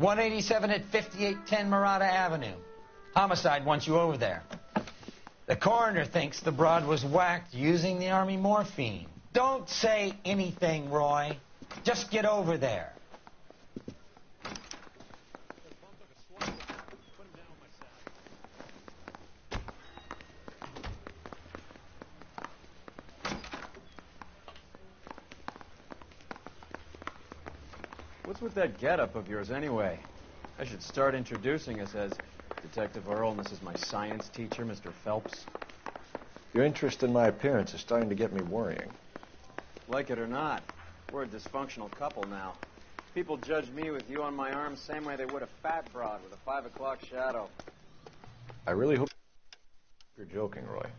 187 at 5810 Murata Avenue. Homicide wants you over there. The coroner thinks the broad was whacked using the Army morphine. Don't say anything, Roy. Just get over there. What's with that getup of yours, anyway? I should start introducing us as Detective Earl, and this is my science teacher, Mr. Phelps. Your interest in my appearance is starting to get me worrying. Like it or not, we're a dysfunctional couple now. People judge me with you on my arm the same way they would a fat broad with a 5 o'clock shadow. I really hope you're joking, Roy.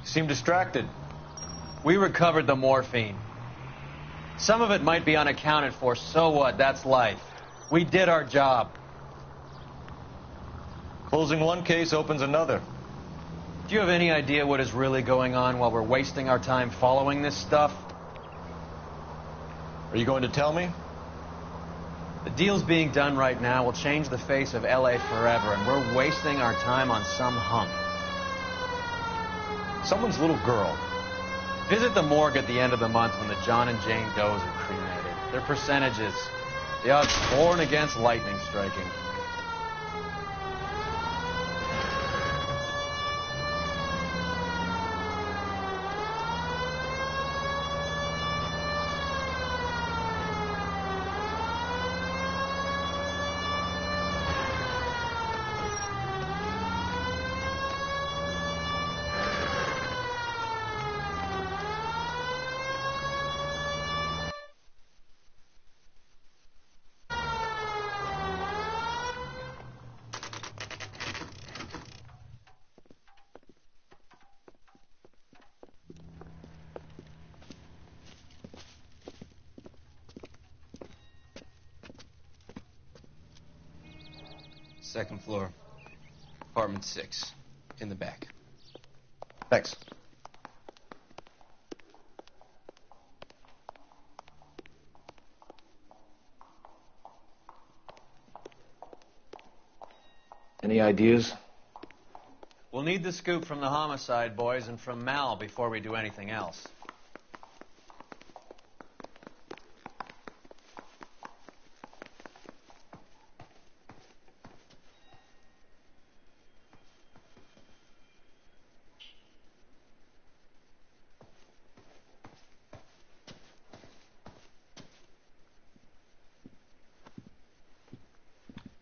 Seem distracted. We recovered the morphine. Some of it might be unaccounted for. So what? That's life. We did our job. Closing one case opens another. Do you have any idea what is really going on while we're wasting our time following this stuff? Are you going to tell me? The deals being done right now will change the face of L.A. forever, and we're wasting our time on some hunk. Someone's little girl. Visit the morgue at the end of the month when the John and Jane Does are cremated. Their percentages. The odds 4 against lightning striking. Second floor, apartment 6, in the back. Thanks. Any ideas? We'll need the scoop from the homicide boys and from Mal before we do anything else.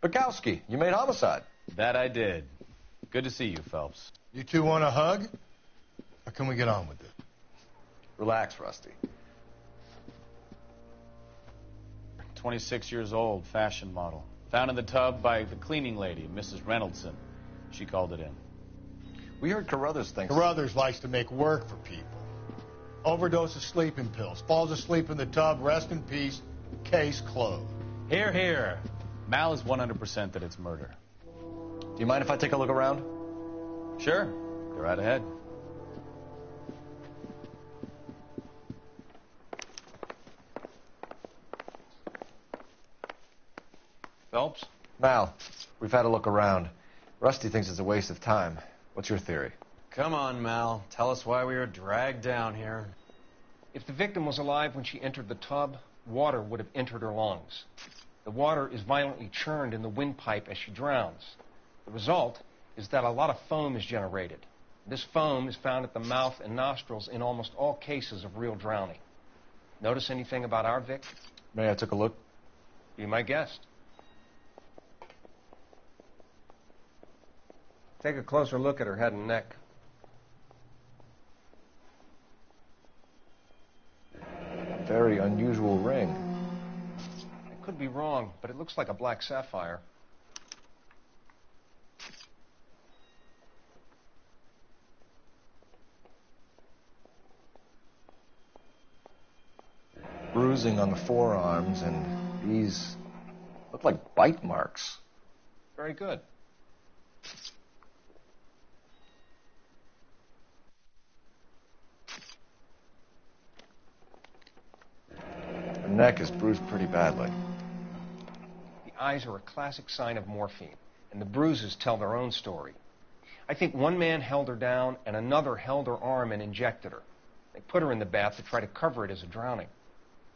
Bukowski, you made homicide. That I did. Good to see you, Phelps. You two want a hug? Or can we get on with it? Relax, Rusty. 26 years old, fashion model. Found in the tub by the cleaning lady, Mrs. Reynoldson. She called it in. We heard Carruthers thinks... Carruthers likes to make work for people. Overdose of sleeping pills. Falls asleep in the tub. Rest in peace. Case closed. Here, here. Mal is 100% that it's murder. Do you mind if I take a look around? Sure. Go right ahead. Phelps? Mal, we've had a look around. Rusty thinks it's a waste of time. What's your theory? Come on, Mal. Tell us why we were dragged down here. If the victim was alive when she entered the tub, water would have entered her lungs. The water is violently churned in the windpipe as she drowns. The result is that a lot of foam is generated. This foam is found at the mouth and nostrils in almost all cases of real drowning. Notice anything about our Vic? May I take a look? Be my guest. Take a closer look at her head and neck. very unusual ring. I could be wrong, but it looks like a black sapphire. Bruising on the forearms, and these look like bite marks. Very good. Her neck is bruised pretty badly. The eyes are a classic sign of morphine, and the bruises tell their own story. I think one man held her down, and another held her arm and injected her. They put her in the bath to try to cover it as a drowning.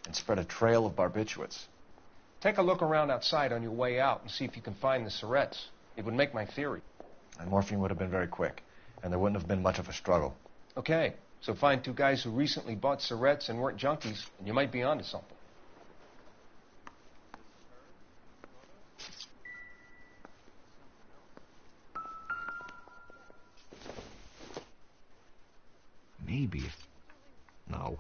And spread a trail of barbiturates. Take a look around outside on your way out and see if you can find the syrettes. It would make my theory. And morphine would have been very quick, and there wouldn't have been much of a struggle. Okay, so find two guys who recently bought syrettes and weren't junkies, and you might be onto something. Maybe. No.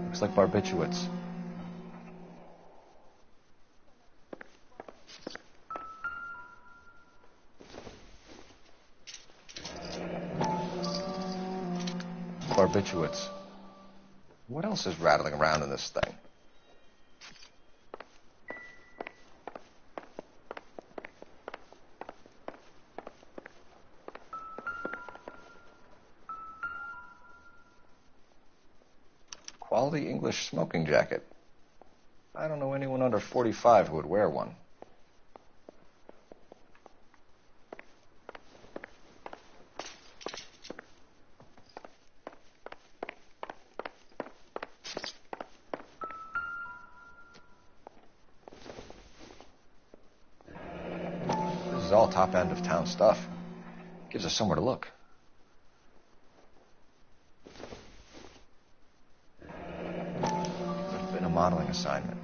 Looks like barbiturates. Barbiturates. What else is rattling around in this thing? Quality English smoking jacket. I don't know anyone under 45 who would wear one. This is all top end of town stuff. Gives us somewhere to look. Could have been a modeling assignment.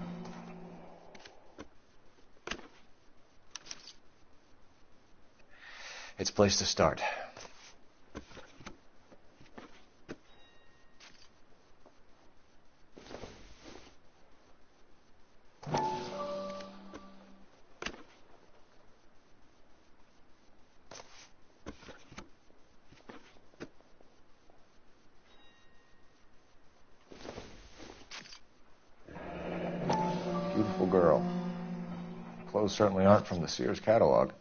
It's a place to start. Beautiful girl. Clothes certainly aren't from the Sears catalog.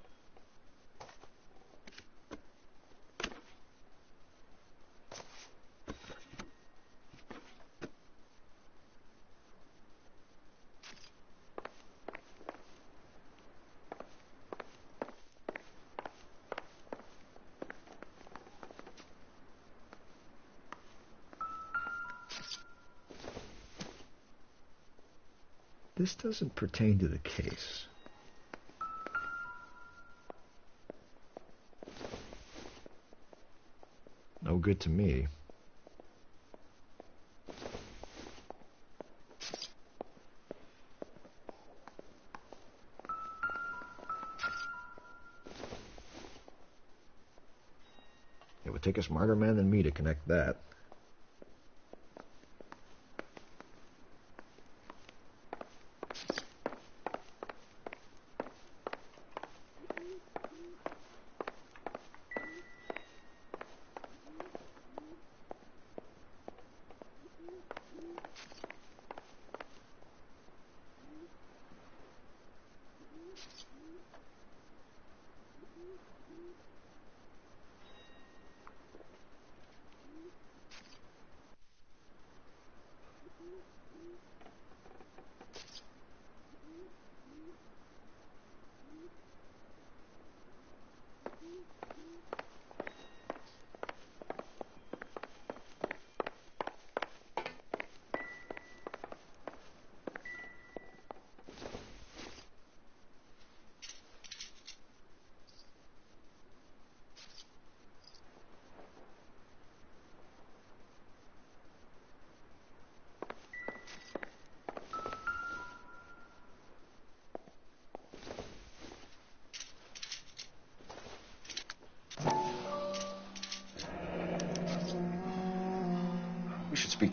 This doesn't pertain to the case. No good to me. It would take a smarter man than me to connect that.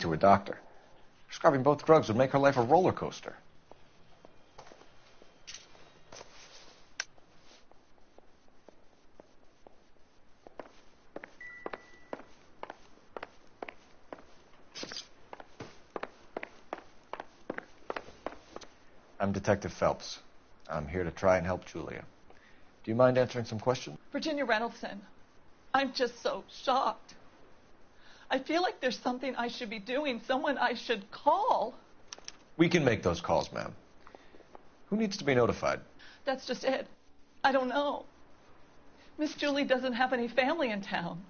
to her doctor. Prescribing both drugs would make her life a roller coaster. I'm Detective Phelps. I'm here to try and help Julia. Do you mind answering some questions? Virginia Reynoldson, I'm just so shocked. I feel like there's something I should be doing, someone I should call. We can make those calls, ma'am. Who needs to be notified? That's just it. I don't know. Miss Julie doesn't have any family in town.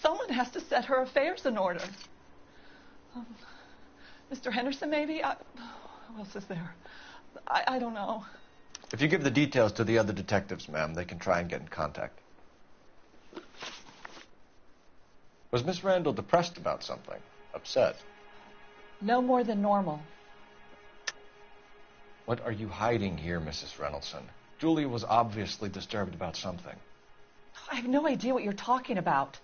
Someone has to set her affairs in order. Mr. Henderson, maybe? Who else is there? I don't know. If you give the details to the other detectives, ma'am, they can try and get in contact. Was Miss Randall depressed about something? Upset? No more than normal. What are you hiding here, Mrs. Reynoldson? Julia was obviously disturbed about something. I have no idea what you're talking about.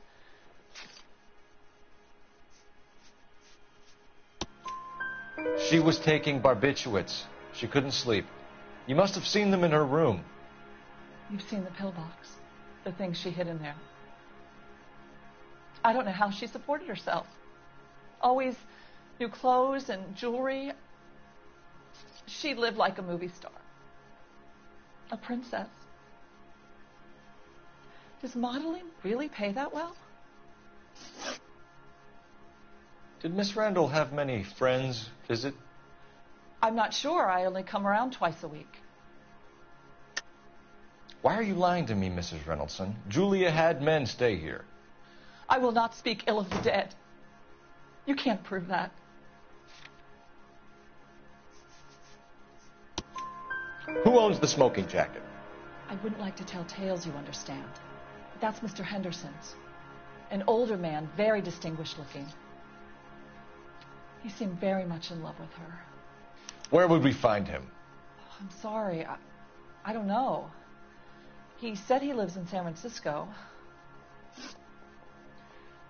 She was taking barbiturates. She couldn't sleep. You must have seen them in her room. You've seen the pillbox, the things she hid in there. I don't know how she supported herself. Always new clothes and jewelry. She lived like a movie star. A princess. Does modeling really pay that well? Did Miss Randall have many friends visit? I'm not sure. I only come around twice a week. Why are you lying to me, Mrs. Reynoldson? Julia had men stay here. I will not speak ill of the dead. You can't prove that. Who owns the smoking jacket? I wouldn't like to tell tales, you understand. That's Mr. Henderson's. An older man, very distinguished looking. He seemed very much in love with her. Where would we find him? Oh, I'm sorry. I don't know. He said he lives in San Francisco.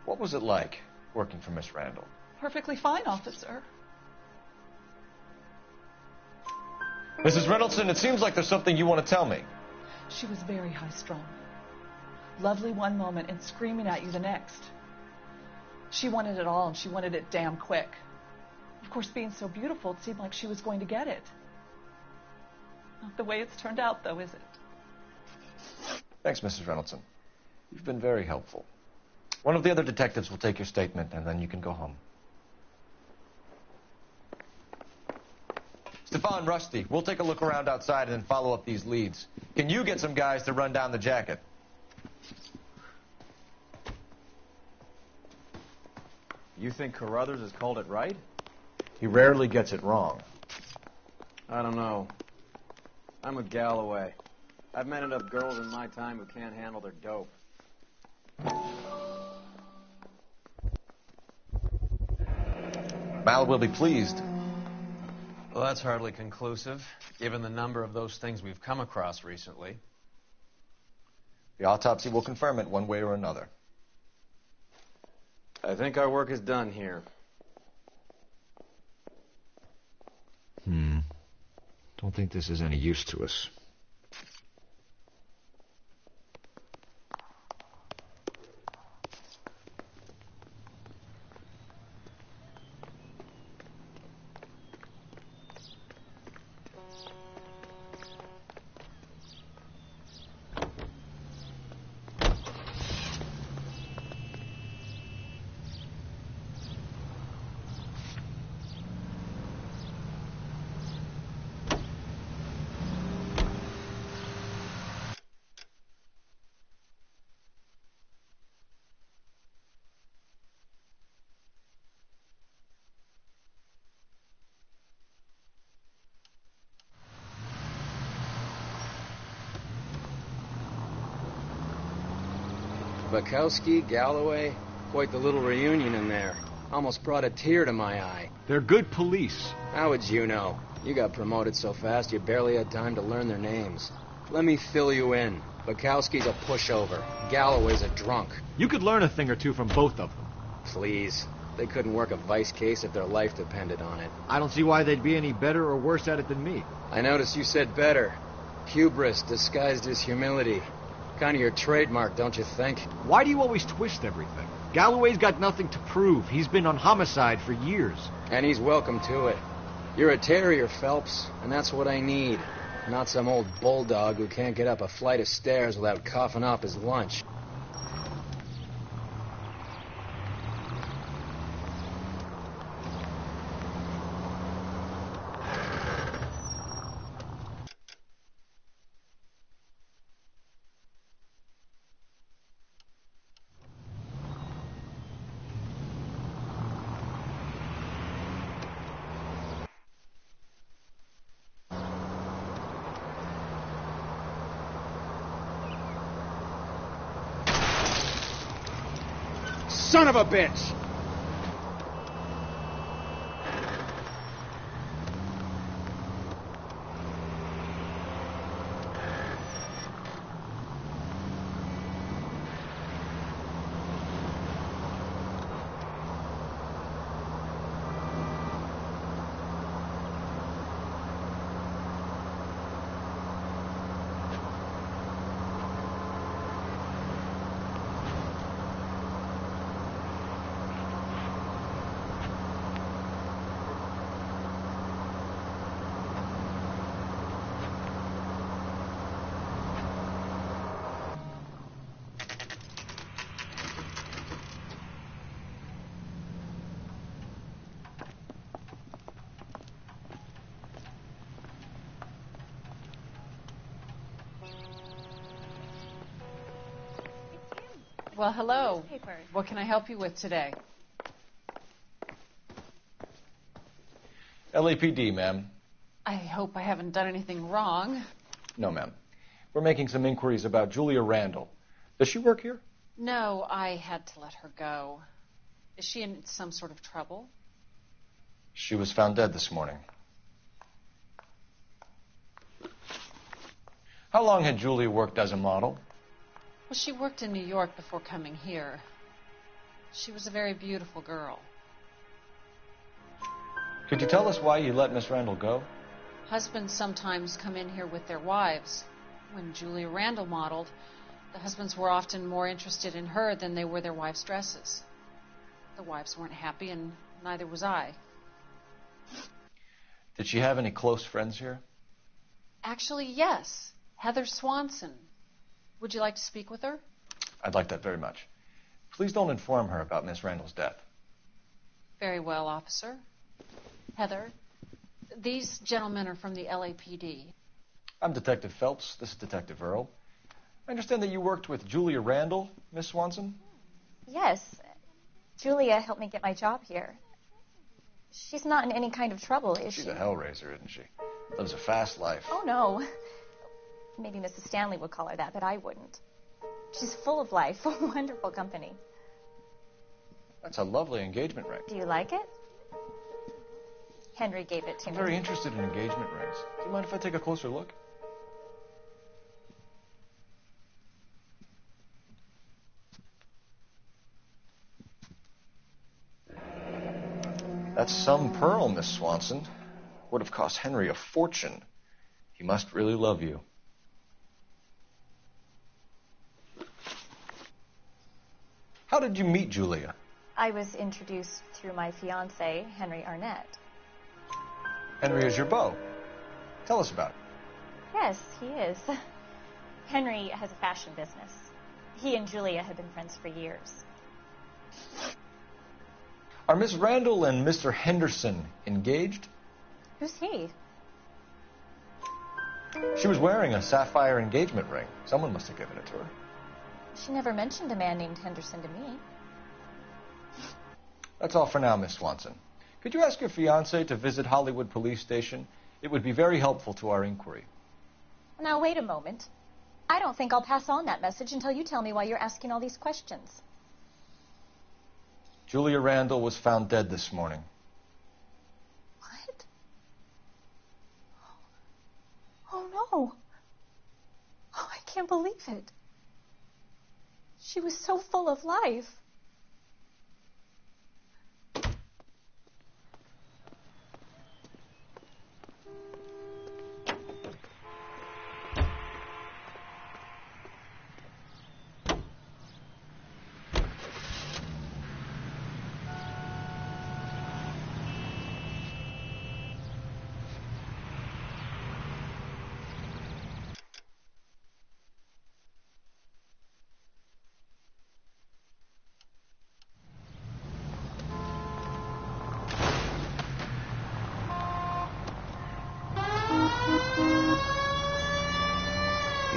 What was it like working for Miss Randall? Perfectly fine, officer. Mrs. Reynoldson, it seems like there's something you want to tell me. She was very high-strung. Lovely one moment and screaming at you the next. She wanted it all, and she wanted it damn quick. Of course, being so beautiful, it seemed like she was going to get it. Not the way it's turned out, though, is it? Thanks, Mrs. Reynoldson. You've been very helpful. One of the other detectives will take your statement, and then you can go home. Stefan, Rusty, we'll take a look around outside and then follow up these leads. Can you get some guys to run down the jacket? You think Carruthers has called it right? He rarely gets it wrong. I don't know. I'm with Galloway. I've met enough girls in my time who can't handle their dope. Mal will be pleased. Well, that's hardly conclusive, given the number of those things we've come across recently. The autopsy will confirm it one way or another. I think our work is done here. Don't think this is any use to us. Bukowski, Galloway, quite the little reunion in there. Almost brought a tear to my eye. They're good police. How would you know? You got promoted so fast you barely had time to learn their names. Let me fill you in. Bukowski's a pushover. Galloway's a drunk. You could learn a thing or two from both of them. Please. They couldn't work a vice case if their life depended on it. I don't see why they'd be any better or worse at it than me. I noticed you said better. Hubris disguised as humility. Kind of your trademark, don't you think? Why do you always twist everything? Galloway's got nothing to prove. He's been on homicide for years. And he's welcome to it. You're a terrier, Phelps, and that's what I need. Not some old bulldog who can't get up a flight of stairs without coughing up his lunch. Son of a bitch! Well, hello. What can I help you with today? LAPD, ma'am. I hope I haven't done anything wrong. No, ma'am. We're making some inquiries about Julia Randall. Does she work here? No, I had to let her go. Is she in some sort of trouble? She was found dead this morning. How long had Julia worked as a model? Well, she worked in New York before coming here. She was a very beautiful girl. Could you tell us why you let Miss Randall go? Husbands sometimes come in here with their wives. When Julia Randall modeled, the husbands were often more interested in her than they were their wives' dresses. The wives weren't happy, and neither was I. Did she have any close friends here? Actually, yes. Heather Swanson. Would you like to speak with her? I'd like that very much. Please don't inform her about Miss Randall's death. Very well, officer. Heather, these gentlemen are from the LAPD. I'm Detective Phelps. This is Detective Earl. I understand that you worked with Julia Randall, Miss Swanson? Yes. Julia helped me get my job here. She's not in any kind of trouble, is she? She's a hellraiser, isn't she? Lives a fast life. Oh, no. Maybe Mrs. Stanley would call her that, but I wouldn't. She's full of life, wonderful company. That's a lovely engagement ring. Do you like it? Henry gave it to me. I'm very interested in engagement rings. Do you mind if I take a closer look? That's some pearl, Miss Swanson. Would have cost Henry a fortune. He must really love you. How did you meet Julia? I was introduced through my fiancé, Henry Arnett. Henry is your beau. Tell us about it. Yes, he is. Henry has a fashion business. He and Julia have been friends for years. Are Miss Randall and Mr. Henderson engaged? Who's he? She was wearing a sapphire engagement ring. Someone must have given it to her. She never mentioned a man named Henderson to me. That's all for now, Miss Swanson. Could you ask your fiancé to visit Hollywood Police Station? It would be very helpful to our inquiry. Now, wait a moment. I don't think I'll pass on that message until you tell me why you're asking all these questions. Julia Randall was found dead this morning. What? Oh, no. Oh, I can't believe it. She was so full of life.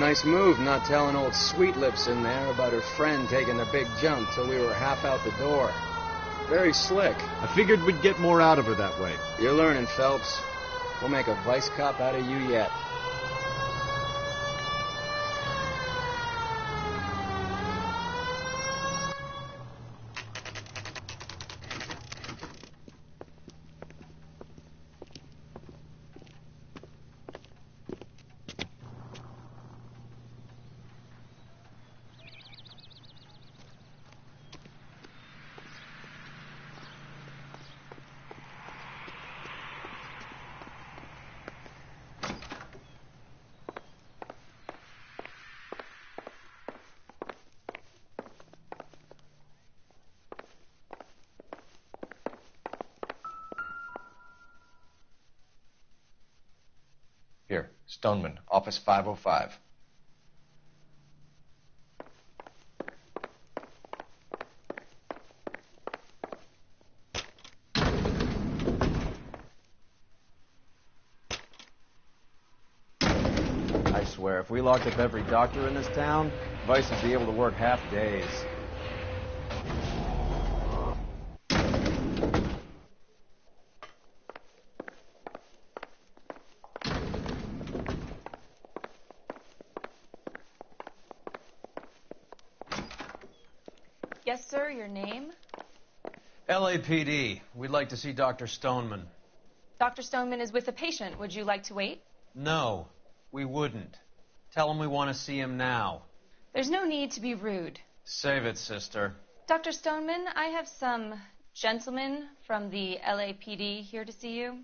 Nice move not telling old Sweet Lips in there about her friend taking the big jump till we were half out the door. Very slick. I figured we'd get more out of her that way. You're learning, Phelps. We'll make a vice cop out of you yet. Here, Stoneman, office 505. I swear, if we locked up every doctor in this town, Vice would be able to work half days. Yes, sir, your name? LAPD. We'd like to see Dr. Stoneman. Dr. Stoneman is with a patient. Would you like to wait? No, we wouldn't. Tell him we want to see him now. There's no need to be rude. Save it, sister. Dr. Stoneman, I have some gentlemen from the LAPD here to see you.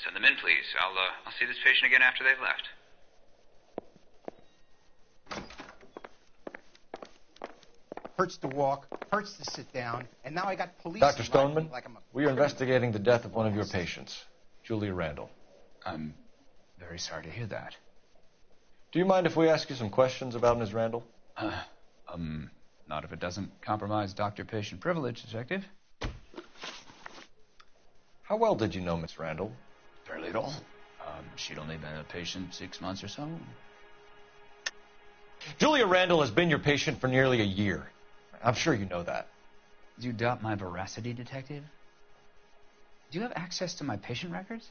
Send them in, please. I'll see this patient again after they've left. Hurts to walk, hurts to sit down, and now I got police. Dr. Stoneman, like I'm a we are investigating the death of one of your patients, Julia Randall. I'm very sorry to hear that. Do you mind if we ask you some questions about Ms. Randall? Not if it doesn't compromise doctor-patient privilege, Detective. How well did you know Miss Randall? Barely at all. She'd only been a patient 6 months or so. Julia Randall has been your patient for nearly a year. I'm sure you know that. Do you doubt my veracity, Detective? Do you have access to my patient records?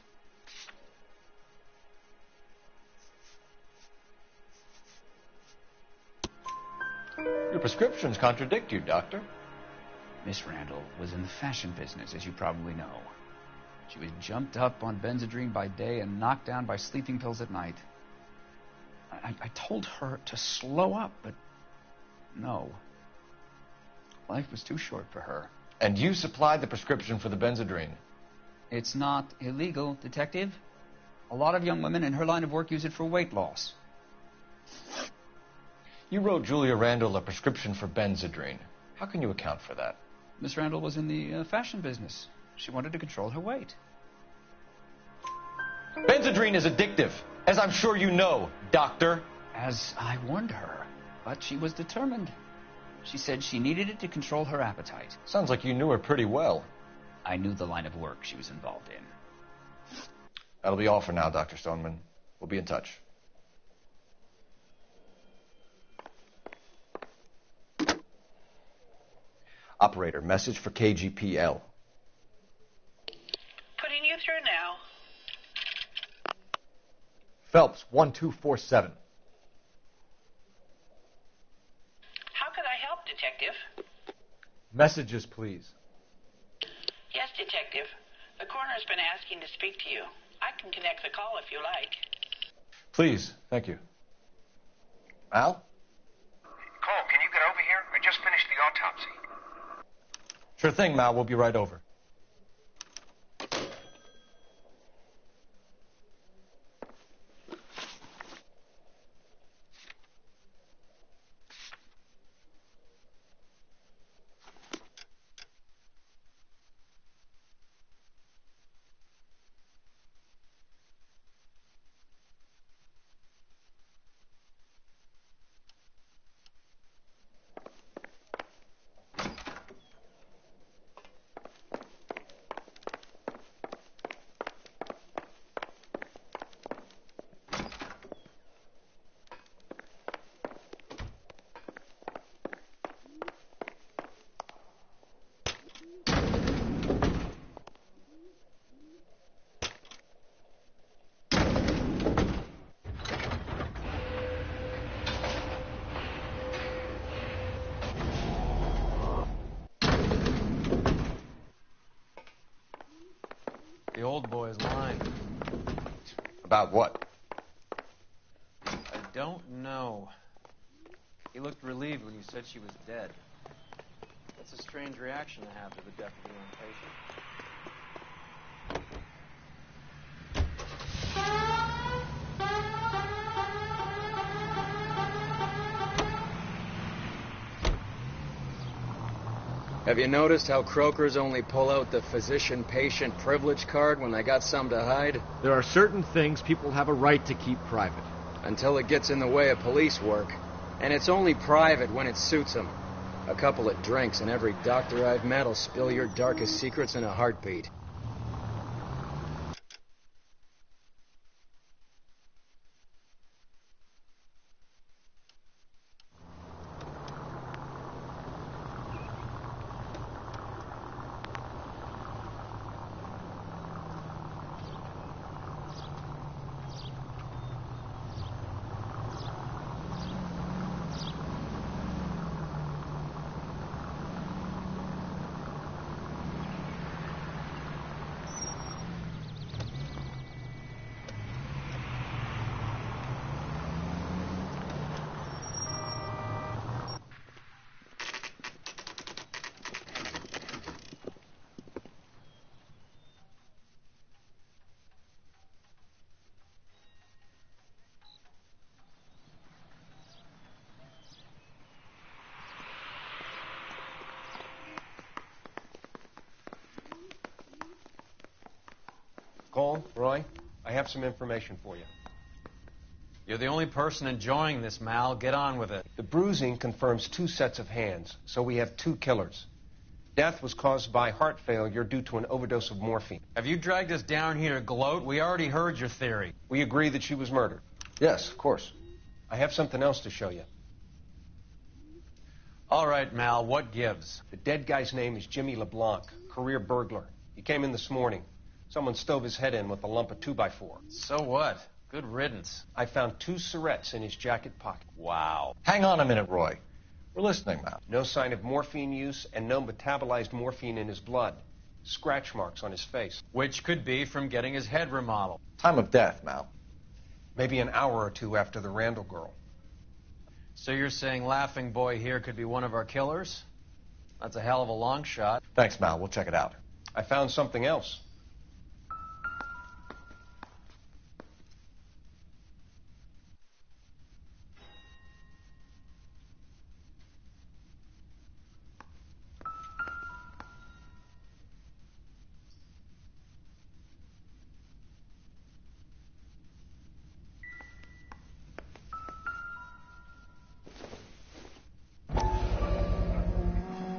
Your prescriptions contradict you, Doctor. Miss Randall was in the fashion business, as you probably know. She was jumped up on Benzedrine by day and knocked down by sleeping pills at night. I told her to slow up, but no. Life was too short for her. And you supplied the prescription for the Benzedrine. It's not illegal, Detective. A lot of young women in her line of work use it for weight loss. You wrote Julia Randall a prescription for Benzedrine. How can you account for that? Miss Randall was in the fashion business. She wanted to control her weight. Benzedrine is addictive, as I'm sure you know, Doctor. As I warned her, but she was determined. She said she needed it to control her appetite. Sounds like you knew her pretty well. I knew the line of work she was involved in. That'll be all for now, Dr. Stoneman. We'll be in touch. Operator, message for KGPL. Putting you through now. Phelps, 1247. How could I help, Detective? Messages, please. Yes, Detective. The coroner's been asking to speak to you. I can connect the call if you like. Please, thank you. Al? Cole, can you get over here? I just finished the autopsy. Sure thing, Mal. We'll be right over. boy's line. About what? I don't know. He looked relieved when you said she was dead. That's a strange reaction to have to the death of your own patient. Have you noticed how croakers only pull out the physician-patient privilege card when they got something to hide? There are certain things people have a right to keep private. Until it gets in the way of police work. And it's only private when it suits them. A couple of drinks and every doctor I've met will spill your darkest secrets in a heartbeat. Cole, Roy, I have some information for you. You're the only person enjoying this, Mal. Get on with it. The bruising confirms 2 sets of hands, so we have 2 killers. Death was caused by heart failure due to an overdose of morphine. Have you dragged us down here to gloat? We already heard your theory. We agree that she was murdered. Yes, of course. I have something else to show you. All right, Mal, what gives? The dead guy's name is Jimmy LeBlanc, career burglar. He came in this morning. Someone stove his head in with a lump of 2x4. So what? Good riddance. I found 2 cigarettes in his jacket pocket. Wow. Hang on a minute, Roy. We're listening now. No sign of morphine use and no metabolized morphine in his blood. Scratch marks on his face. Which could be from getting his head remodeled. Time of death, Mal. Maybe an hour or 2 after the Randall girl. So you're saying Laughing Boy here could be one of our killers? That's a hell of a long shot. Thanks, Mal. We'll check it out. I found something else.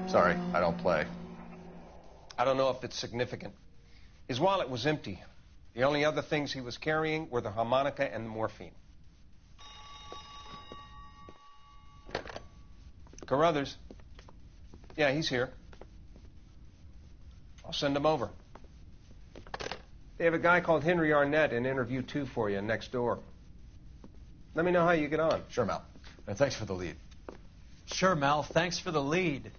Sorry, I don't play. I don't know if it's significant. His wallet was empty. The only other things he was carrying were the harmonica and the morphine. Carruthers. Yeah, he's here. I'll send him over. They have a guy called Henry Arnett in interview 2 for you next door. Let me know how you get on. Sure, Mal. And thanks for the lead. Sure, Mal. Thanks for the lead.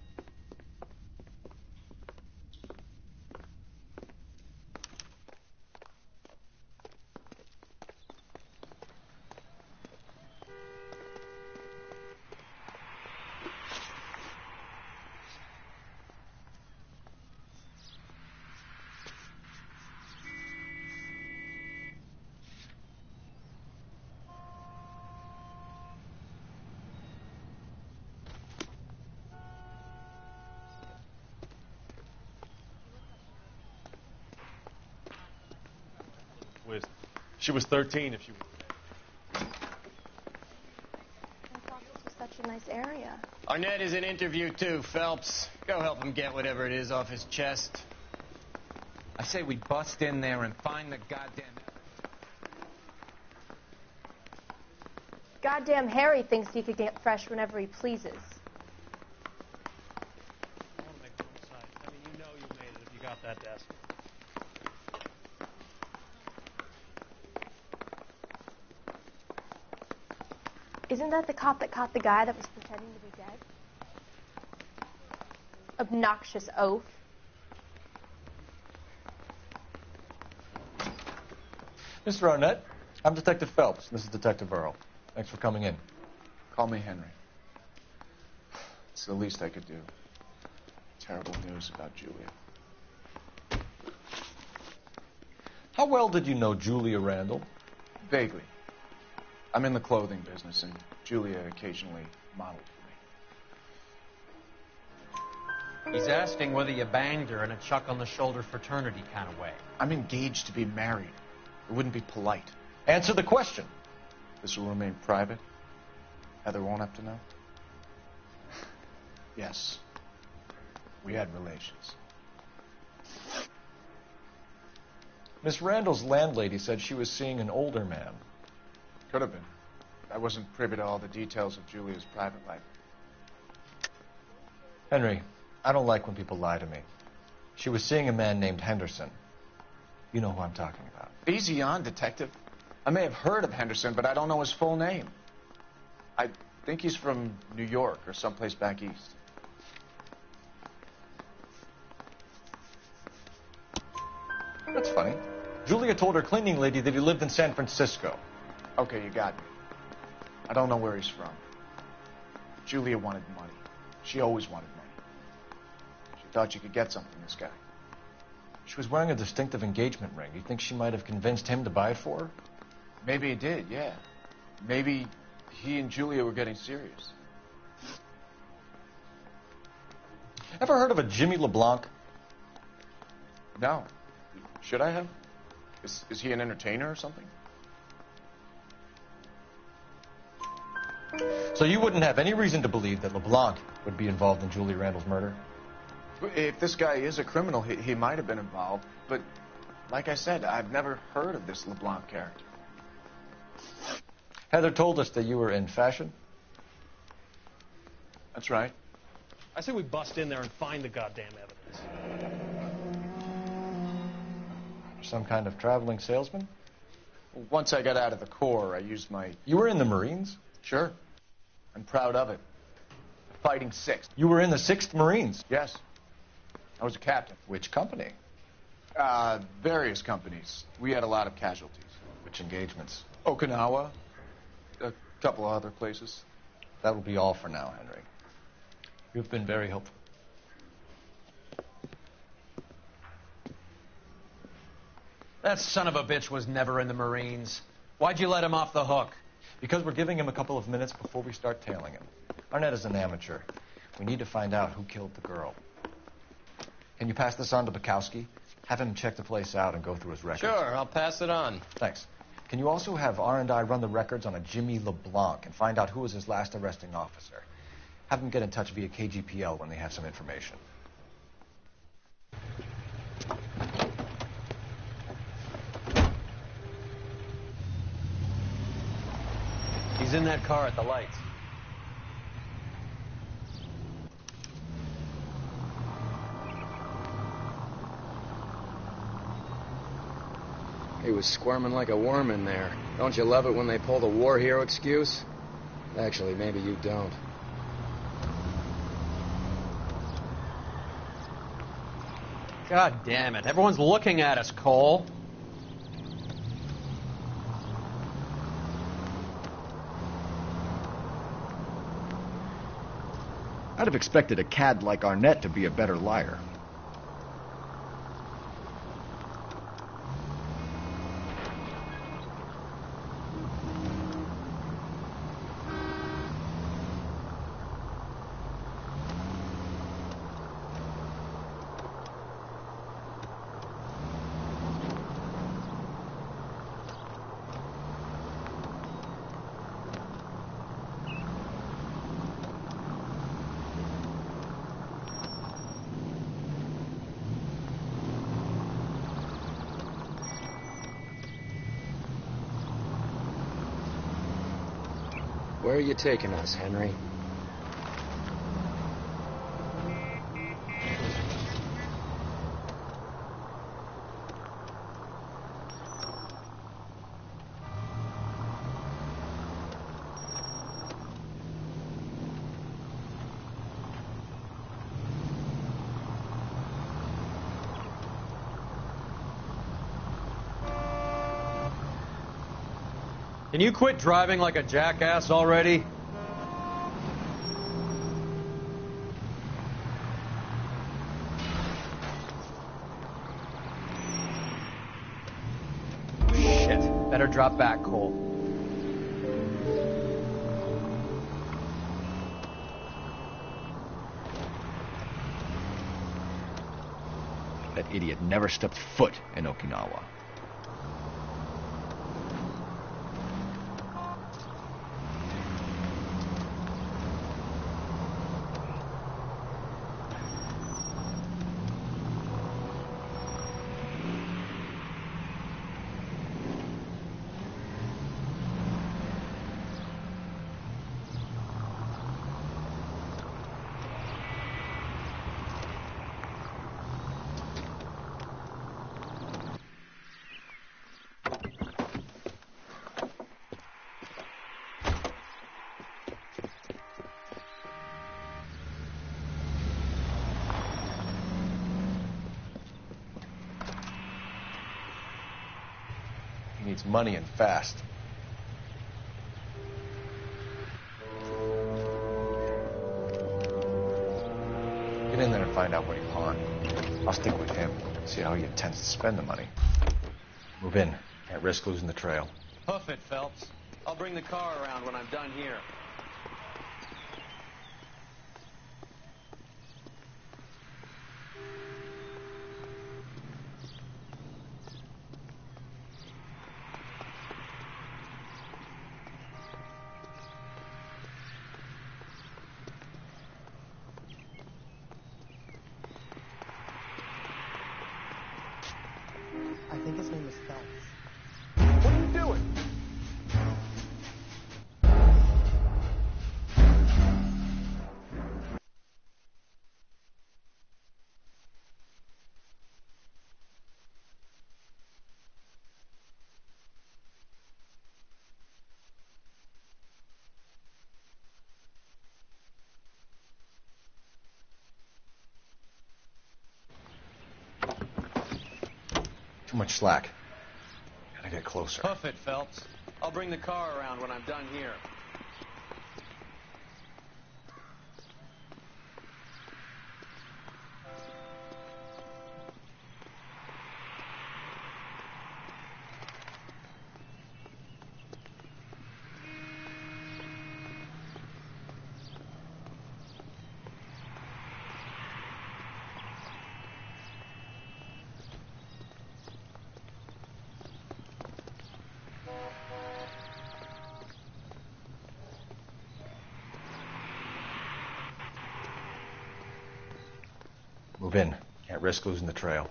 She was 13 if she was. I thought this was such a nice area. Arnett is in interview too, Phelps. Go help him get whatever it is off his chest. I say we bust in there and find the goddamn... Goddamn Harry thinks he could get fresh whenever he pleases. I want to make homicide. I mean, you know you made it if you got that desk. Isn't that the cop that caught the guy that was pretending to be dead? Obnoxious oaf. Mr. Arnett, I'm Detective Phelps. This is Detective Earl. Thanks for coming in. Call me Henry. It's the least I could do. Terrible news about Julia. How well did you know Julia Randall? Vaguely. I'm in the clothing business, and Julia occasionally modeled for me. He's asking whether you banged her in a chuck-on-the-shoulder fraternity kind of way. I'm engaged to be married. It wouldn't be polite. Answer the question. This will remain private? Heather won't have to know? Yes. We had relations. Miss Randall's landlady said she was seeing an older man. Could have been. I wasn't privy to all the details of Julia's private life. Henry, I don't like when people lie to me. She was seeing a man named Henderson. You know who I'm talking about. Easy on, Detective. I may have heard of Henderson, but I don't know his full name. I think he's from New York or someplace back east. That's funny. Julia told her cleaning lady that he lived in San Francisco. Okay, you got me. I don't know where he's from. Julia wanted money. She always wanted money. She thought she could get something from this guy. She was wearing a distinctive engagement ring. You think she might have convinced him to buy it for her? Maybe he did, yeah. Maybe he and Julia were getting serious. Ever heard of a Jimmy LeBlanc? No. Should I have? Is he an entertainer or something? So you wouldn't have any reason to believe that LeBlanc would be involved in Julie Randall's murder? If this guy is a criminal, he might have been involved. But like I said, I've never heard of this LeBlanc character. Heather told us that you were in fashion. That's right. I say we bust in there and find the goddamn evidence. Some kind of traveling salesman? Once I got out of the Corps, I used my... You were in the Marines? Sure. I'm proud of it. Fighting 6th. You were in the 6th Marines? Yes. I was a captain. Which company? Various companies. We had a lot of casualties. Which engagements? Okinawa. A couple of other places. That will be all for now, Henry. You've been very helpful. That son of a bitch was never in the Marines. Why'd you let him off the hook? Because we're giving him a couple of minutes before we start tailing him. Arnett is an amateur. We need to find out who killed the girl. Can you pass this on to Bukowski? Have him check the place out and go through his records. Sure, I'll pass it on. Thanks. Can you also have R&I run the records on a Jimmy LeBlanc and find out who was his last arresting officer? Have them get in touch via KGPL when they have some information. He's in that car at the lights. He was squirming like a worm in there. Don't you love it when they pull the war hero excuse? Actually, maybe you don't. God damn it. Everyone's looking at us, Cole. I'd have expected a cad like Arnett to be a better liar. Where are you taking us, Henry? Can you quit driving like a jackass already? Shit. Better drop back, Cole. That idiot never stepped foot in Okinawa. He needs money and fast. Get in there and find out what he pawned. I'll stick with him, see how he intends to spend the money. Move in. Can't risk losing the trail. Hoof it, Phelps. I'll bring the car around when I'm done here. I think his name is Phelps. What are you doing? Too much slack. Gotta get closer. Hoof it, Phelps. I'll bring the car around when I'm done here. Move in. Can't risk losing the trail.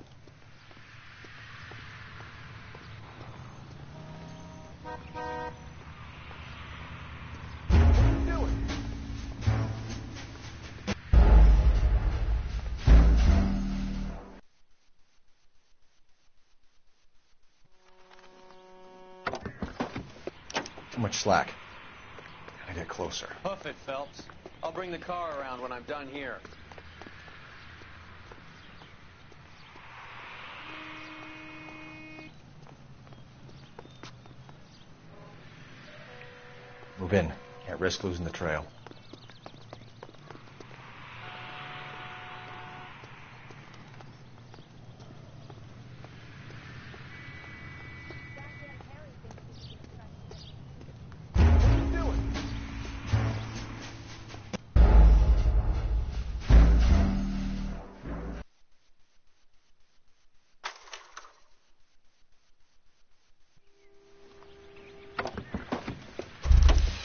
Too much slack. Gotta get closer. Hoof it, Phelps. I'll bring the car around when I'm done here. Move in. Can't risk losing the trail.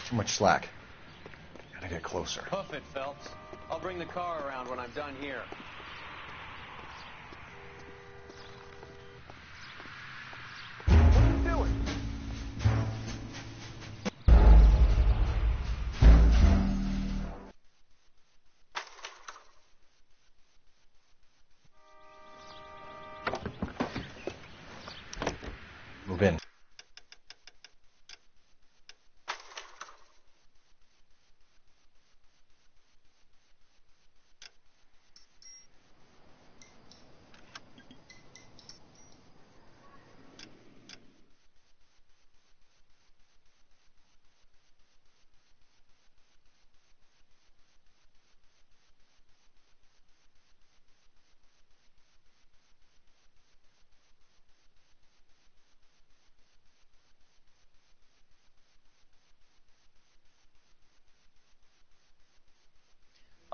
Too much slack. Gotta get closer. Hoof it, Phelps. I'll bring the car around when I'm done here. Move in.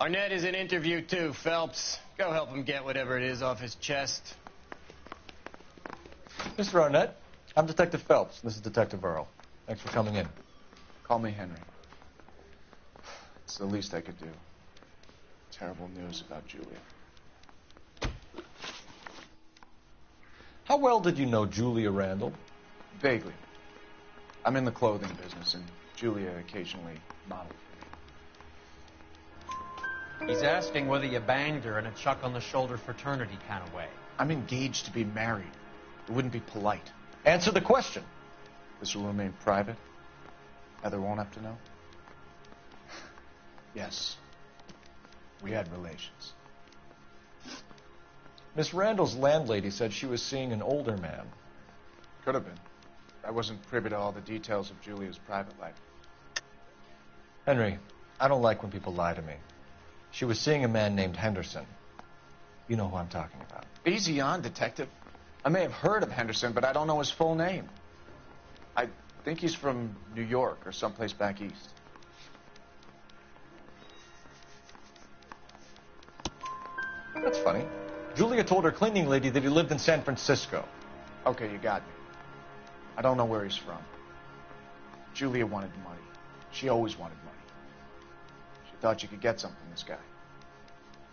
Arnett is in interview too, Phelps. Go help him get whatever it is off his chest. Mr. Arnett, I'm Detective Phelps. This is Detective Earl. Thanks for coming in. Call me Henry. It's the least I could do. Terrible news about Julia. How well did you know Julia Randall? Vaguely. I'm in the clothing business, and Julia occasionally modeled for me. He's asking whether you banged her in a chuck-on-the-shoulder fraternity kind of way. I'm engaged to be married. It wouldn't be polite. Answer the question. This will remain private? Heather won't have to know? Yes. We had relations. Miss Randall's landlady said she was seeing an older man. Could have been. I wasn't privy to all the details of Julia's private life. Henry, I don't like when people lie to me. She was seeing a man named Henderson. You know who I'm talking about. Easy on, Detective. I may have heard of Henderson, but I don't know his full name. I think he's from New York or someplace back east. That's funny. Julia told her cleaning lady that he lived in San Francisco. Okay, you got me. I don't know where he's from. Julia wanted money. She always wanted money. She thought she could get something from this guy.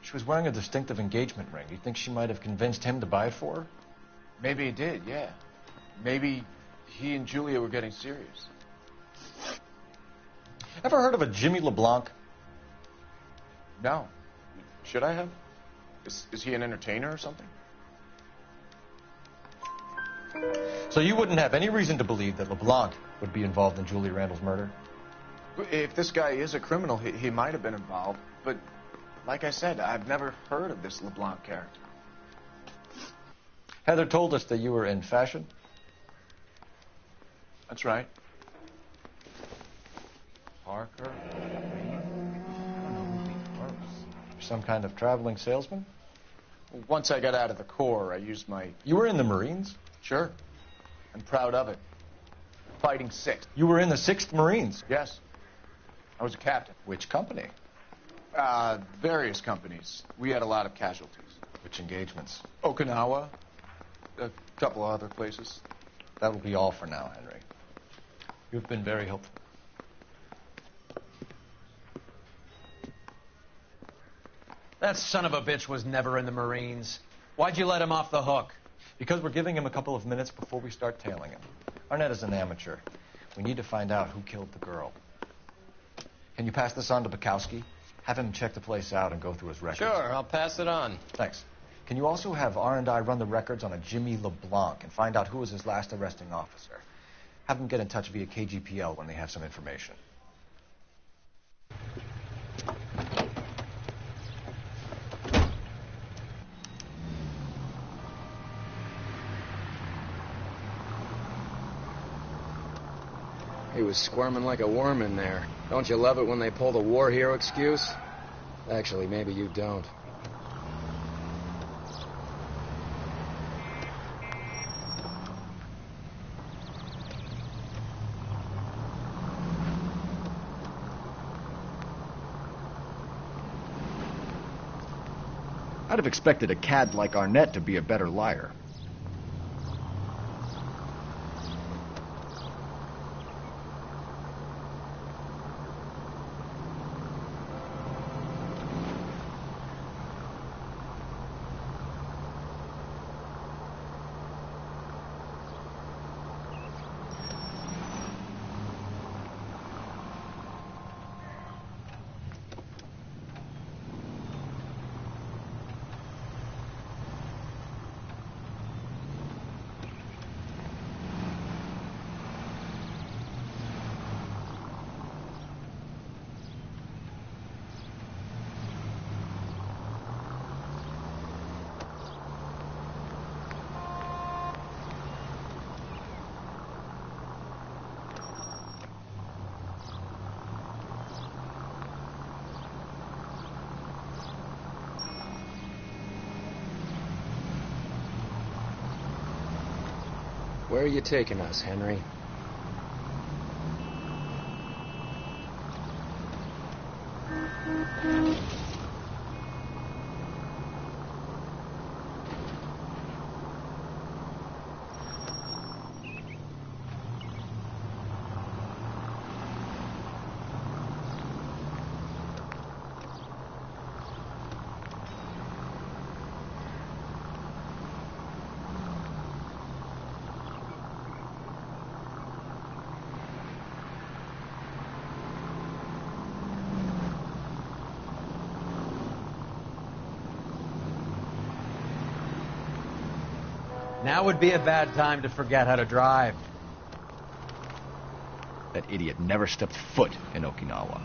She was wearing a distinctive engagement ring. Do you think she might have convinced him to buy it for her? Maybe he did, yeah. Maybe he and Julia were getting serious. Ever heard of a Jimmy LeBlanc? No. Should I have? Is he an entertainer or something? So you wouldn't have any reason to believe that LeBlanc would be involved in Julia Randall's murder? If this guy is a criminal, he might have been involved. But like I said, I've never heard of this LeBlanc character. Heather told us that you were in fashion. That's right. Parker. Some kind of traveling salesman? Once I got out of the Corps, I used my... You were in the Marines? Sure. I'm proud of it. Fighting 6th. You were in the 6th Marines? Yes. I was a captain. Which company? Various companies. We had a lot of casualties. Which engagements? Okinawa. A couple of other places. That will be all for now, Henry. You've been very helpful. That son of a bitch was never in the Marines. Why'd you let him off the hook? Because we're giving him a couple of minutes before we start tailing him. Arnett is an amateur. We need to find out who killed the girl. Can you pass this on to Bukowski? Have him check the place out and go through his records. Sure, I'll pass it on. Thanks. Can you also have R&I run the records on a Jimmy LeBlanc and find out who was his last arresting officer? Have them get in touch via KGPL when they have some information. He was squirming like a worm in there. Don't you love it when they pull the war hero excuse? Actually, maybe you don't. I'd have expected a cad like Arnett to be a better liar. Where are you taking us, Henry? Now would be a bad time to forget how to drive. That idiot never stepped foot in Okinawa.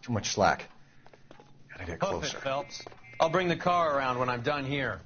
Too much slack. Gotta get Hoof closer. it, Phelps. I'll bring the car around when I'm done here.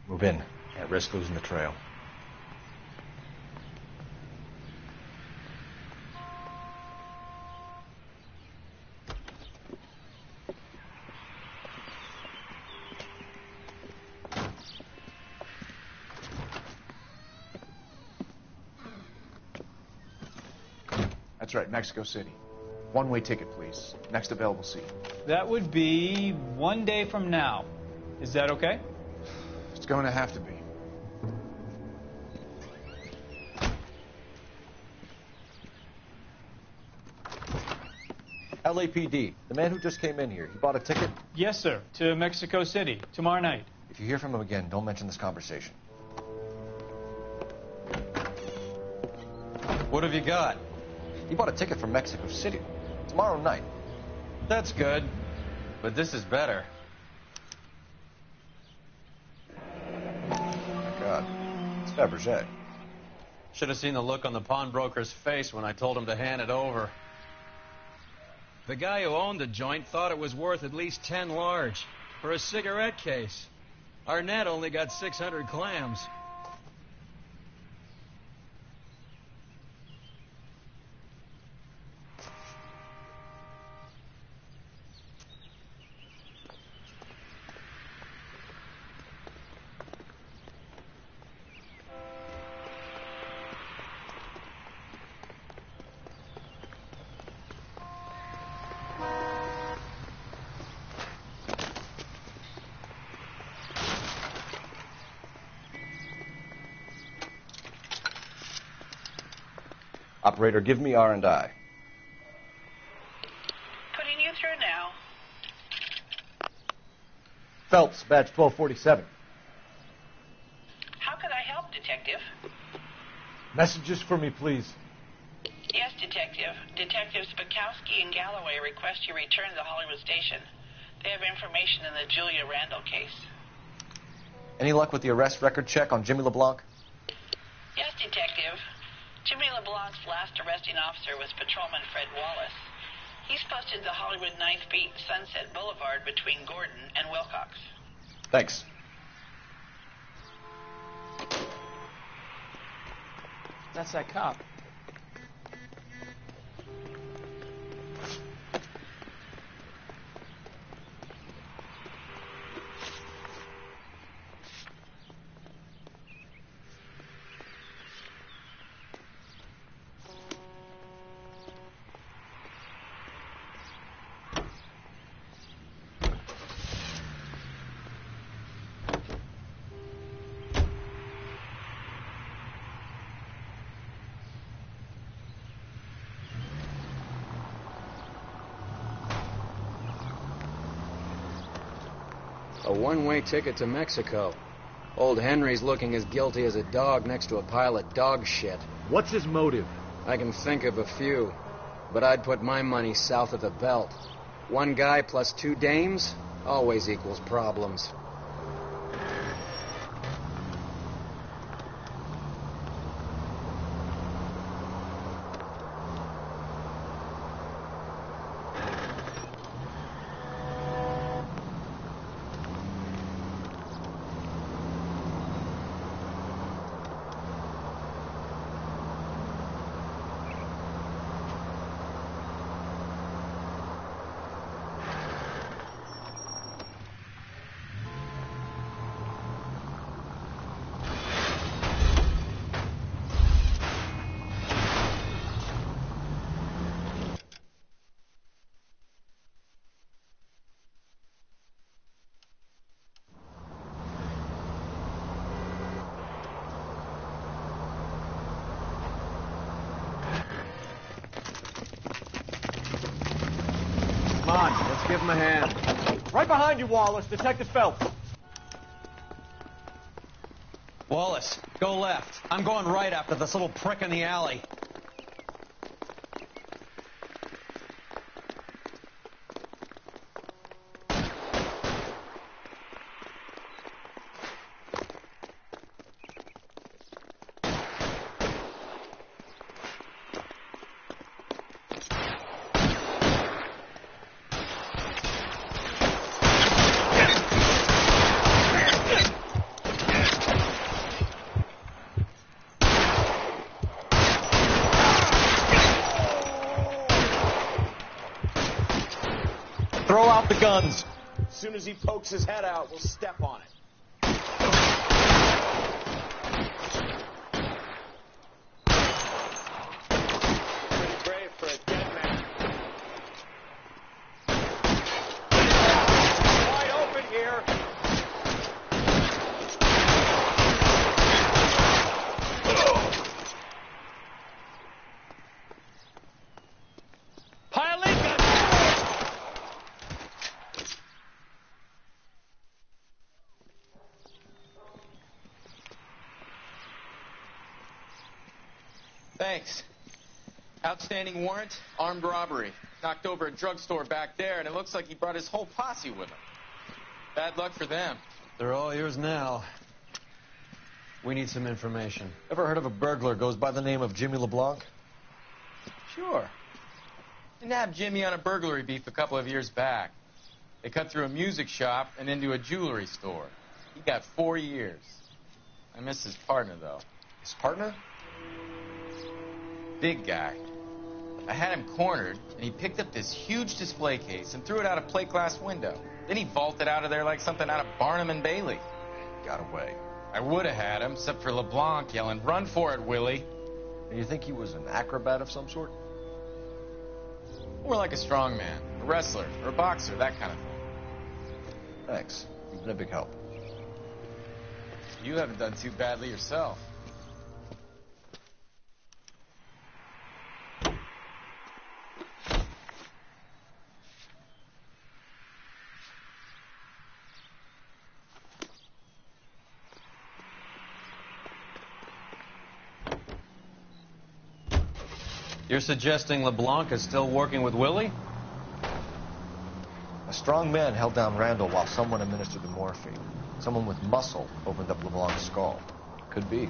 Move in. Can't risk losing the trail. That's right, Mexico City. One-way ticket, please. Next available seat. That would be 1 day from now. Is that okay? It's going to have to be. LAPD, the man who just came in here, he bought a ticket? Yes, sir. To Mexico City, tomorrow night. If you hear from him again, don't mention this conversation. What have you got? He bought a ticket for Mexico City. Tomorrow night. That's good. But this is better. Oh my God. It's Fabergé. Should have seen the look on the pawnbroker's face when I told him to hand it over. The guy who owned the joint thought it was worth at least 10 large for a cigarette case. Arnett only got 600 clams. Operator, give me R&I. Putting you through now. Phelps, badge 1247. How could I help, Detective? Messages for me, please. Yes, Detective. Detectives Bukowski and Galloway request you return to the Hollywood station. They have information in the Julia Randall case. Any luck with the arrest record check on Jimmy LeBlanc? Yes, Detective. Jimmy LeBlanc's last arresting officer was Patrolman Fred Wallace. He's posted the Hollywood 9th Beat Sunset Boulevard between Gordon and Wilcox. Thanks. That's that cop. A one-way ticket to Mexico. Old Henry's looking as guilty as a dog next to a pile of dog shit. What's his motive? I can think of a few, but I'd put my money south of the belt. One guy plus two dames always equals problems. Come on, let's give him a hand. Right behind you, Wallace. Detective Phelps. Wallace, go left. I'm going right after this little prick in the alley. Throw out the guns. As soon as he pokes his head out, we'll step on it. Pretty brave for a dead man. Wide open here. Thanks. Outstanding warrant, armed robbery. Knocked over a drugstore back there, and it looks like he brought his whole posse with him. Bad luck for them. They're all yours now. We need some information. Ever heard of a burglar goes by the name of Jimmy LeBlanc? Sure. They nabbed Jimmy on a burglary beef a couple of years back. They cut through a music shop and into a jewelry store. He got 4 years. I miss his partner, though. His partner? Big guy. I had him cornered, and he picked up this huge display case and threw it out a plate glass window. Then he vaulted out of there like something out of Barnum and Bailey. Got away. I would have had him, except for LeBlanc yelling, "Run for it, Willie." Do you think he was an acrobat of some sort? More like a strongman, a wrestler, or a boxer, that kind of thing. Thanks. You've been a big help. You haven't done too badly yourself. You're suggesting LeBlanc is still working with Willie? A strong man held down Randall while someone administered the morphine. Someone with muscle opened up LeBlanc's skull. Could be.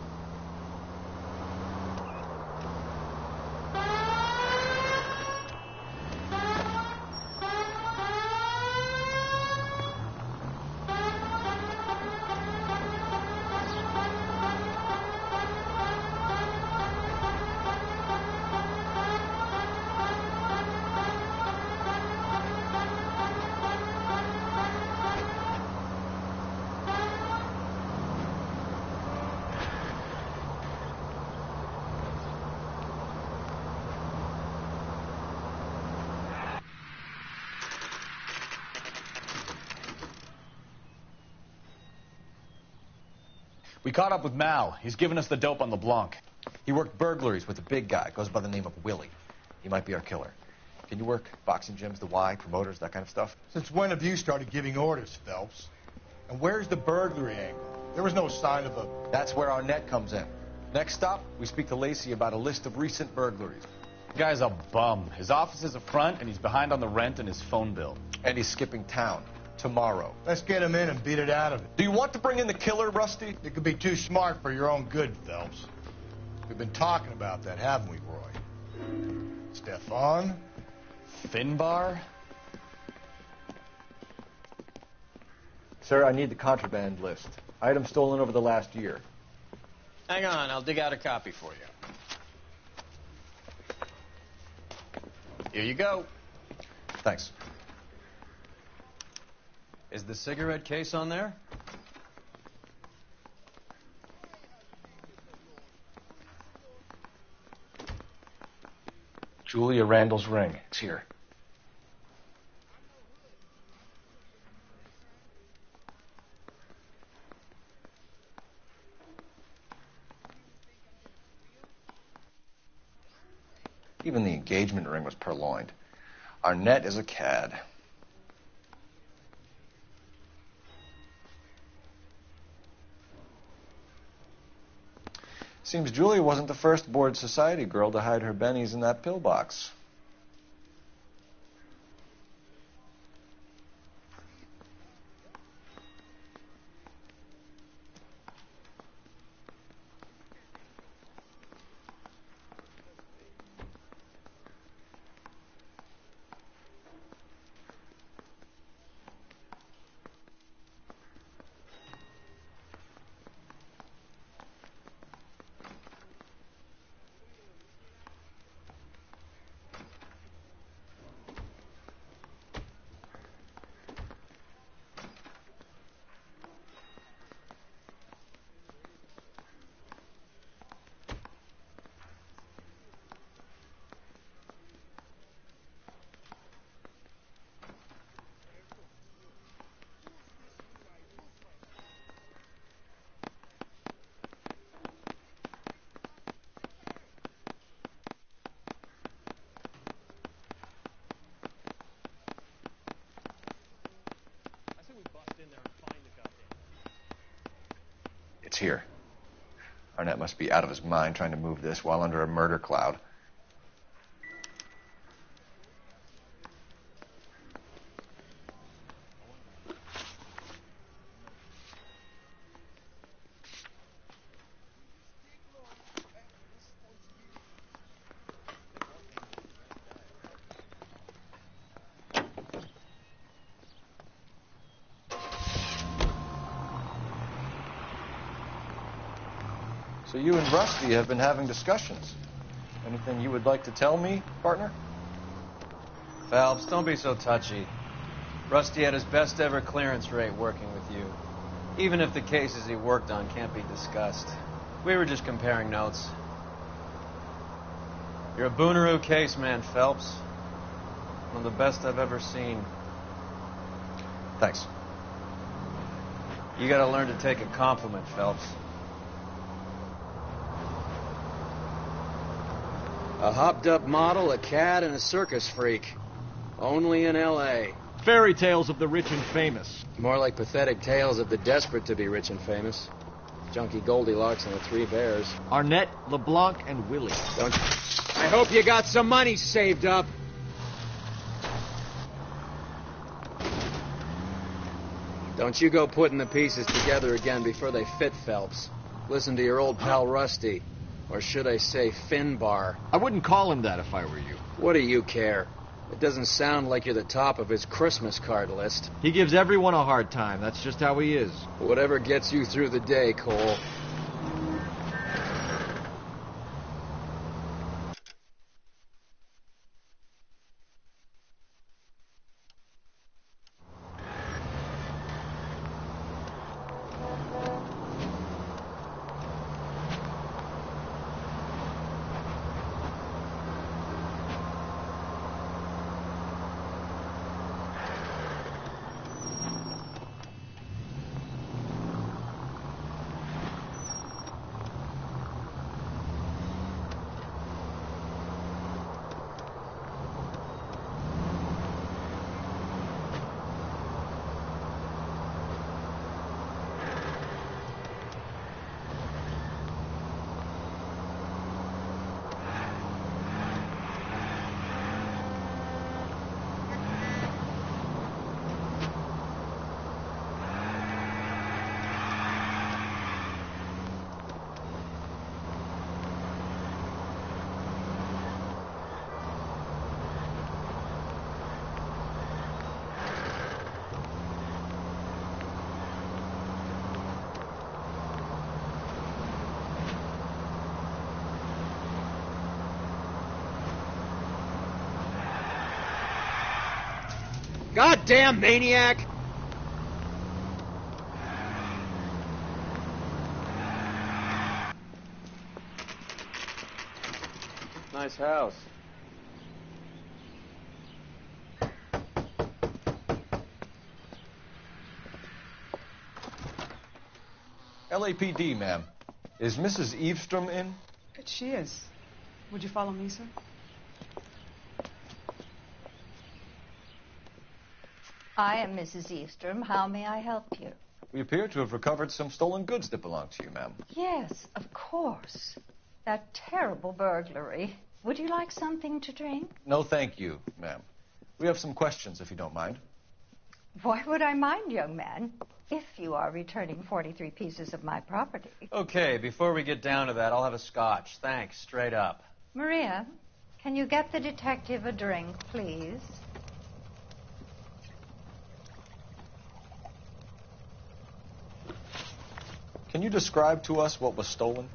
We caught up with Mal. He's given us the dope on LeBlanc. He worked burglaries with a big guy. Goes by the name of Willie. He might be our killer. Can you work boxing gyms, the Y, promoters, that kind of stuff? Since when have you started giving orders, Phelps? And where's the burglary angle? There was no sign of a... That's where our net comes in. Next stop, we speak to Lacey about a list of recent burglaries. The guy's a bum. His office is a front, and he's behind on the rent and his phone bill. And he's skipping town tomorrow. Let's get him in and beat it out of it. Do you want to bring in the killer, Rusty? You could be too smart for your own good, Phelps. We've been talking about that, haven't we, Roy? Stefan? Finbar? Sir, I need the contraband list. Items stolen over the last year. Hang on, I'll dig out a copy for you. Here you go. Thanks. Is the cigarette case on there? Julia Randall's ring. It's here. Even the engagement ring was purloined. Arnett is a cad. Seems Julia wasn't the first bored society girl to hide her bennies in that pillbox. It's here. Arnett must be out of his mind trying to move this while under a murder cloud. So you and Rusty have been having discussions. Anything you would like to tell me, partner? Phelps, don't be so touchy. Rusty had his best ever clearance rate working with you. Even if the cases he worked on can't be discussed. We were just comparing notes. You're a Booneroo case man, Phelps. One of the best I've ever seen. Thanks. You gotta learn to take a compliment, Phelps. A hopped-up model, a cad, and a circus freak. Only in L.A. Fairy tales of the rich and famous. More like pathetic tales of the desperate to be rich and famous. Junkie Goldilocks and the Three Bears. Arnett, LeBlanc, and Willie. I hope you got some money saved up. Don't you go putting the pieces together again before they fit, Phelps. Listen to your old pal Rusty. Or should I say Finbar? I wouldn't call him that if I were you. What do you care? It doesn't sound like you're the top of his Christmas card list. He gives everyone a hard time. That's just how he is. Whatever gets you through the day, Cole. Goddamn maniac! Nice house. LAPD, ma'am. Is Mrs. Eavestrom in? She is. Would you follow me, sir? I am Mrs. Eavestrom. How may I help you? We appear to have recovered some stolen goods that belong to you, ma'am. Yes, of course. That terrible burglary. Would you like something to drink? No, thank you, ma'am. We have some questions, if you don't mind. Why would I mind, young man, if you are returning 43 pieces of my property? Okay, before we get down to that, I'll have a scotch. Thanks, straight up. Maria, can you get the detective a drink, please? Can you describe to us what was stolen?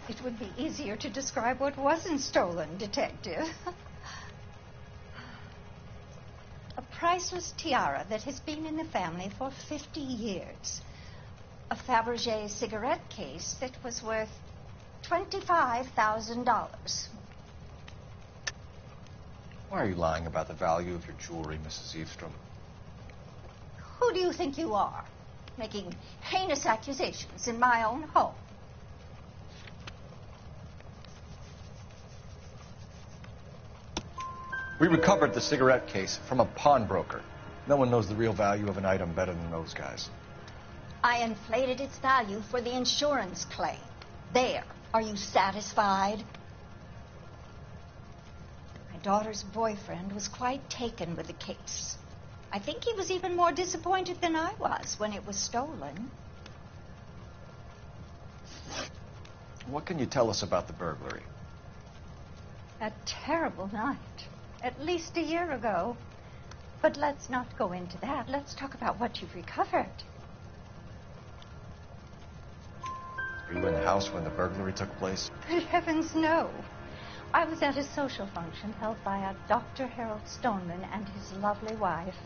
It would be easier to describe what wasn't stolen, Detective. A priceless tiara that has been in the family for 50 years. A Fabergé cigarette case that was worth $25,000. Why are you lying about the value of your jewelry, Mrs. Eavestrom? Who do you think you are, making heinous accusations in my own home? We recovered the cigarette case from a pawnbroker. No one knows the real value of an item better than those guys. I inflated its value for the insurance claim. There. Are you satisfied? My daughter's boyfriend was quite taken with the case. I think he was even more disappointed than I was when it was stolen. What can you tell us about the burglary? A terrible night. At least a year ago. But let's not go into that. Let's talk about what you've recovered. Were you in the house when the burglary took place? Good heavens, no. I was at a social function held by a Dr. Harold Stoneman and his lovely wife.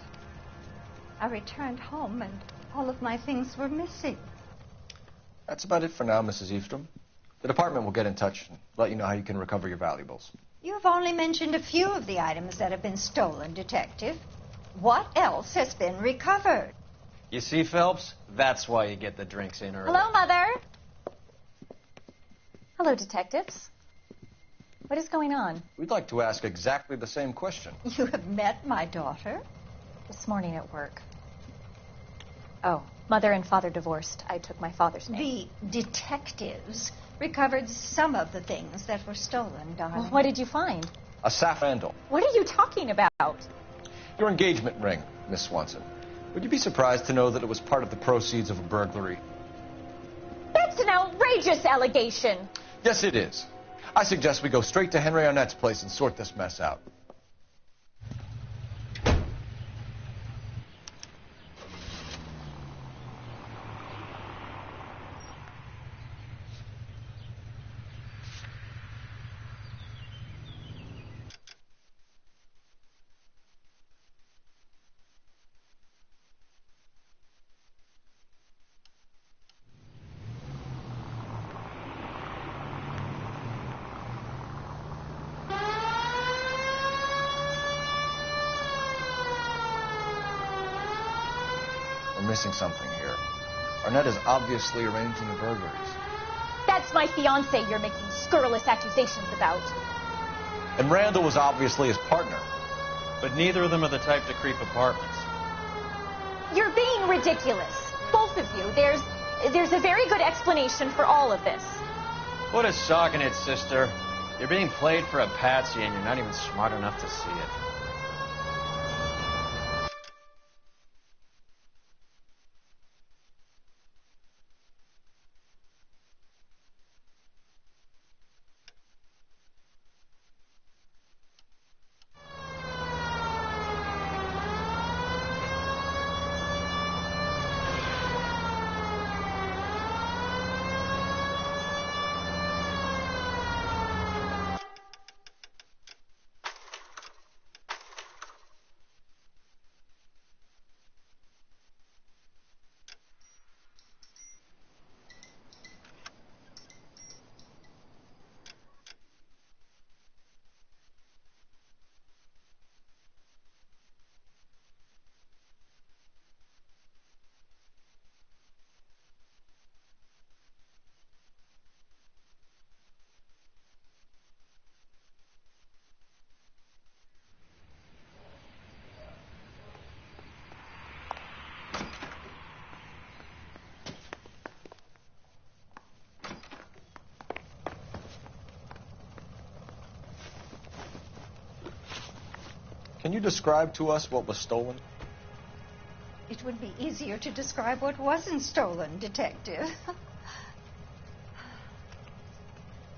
I returned home and all of my things were missing. That's about it for now, Mrs. Eavestrom. The department will get in touch and let you know how you can recover your valuables. You've only mentioned a few of the items that have been stolen, Detective. What else has been recovered? You see, Phelps? That's why you get the drinks in early. Hello, Mother. Hello, detectives. What is going on? We'd like to ask exactly the same question. You have met my daughter? This morning at work. Oh, Mother and Father divorced. I took my father's name. The detectives recovered some of the things that were stolen, darling. Well, what did you find? A Safrandel. What are you talking about? Your engagement ring, Miss Swanson. Would you be surprised to know that it was part of the proceeds of a burglary? That's an outrageous allegation. Yes, it is. I suggest we go straight to Henry Arnett's place and sort this mess out. We're missing something here. Arnett is obviously arranging the burglaries. That's my fiancé you're making scurrilous accusations about. And Randall was obviously his partner. But neither of them are the type to creep apartments. You're being ridiculous. Both of you. There's a very good explanation for all of this. What is sogging it, sister? You're being played for a patsy and you're not even smart enough to see it. Can you describe to us what was stolen? It would be easier to describe what wasn't stolen, Detective.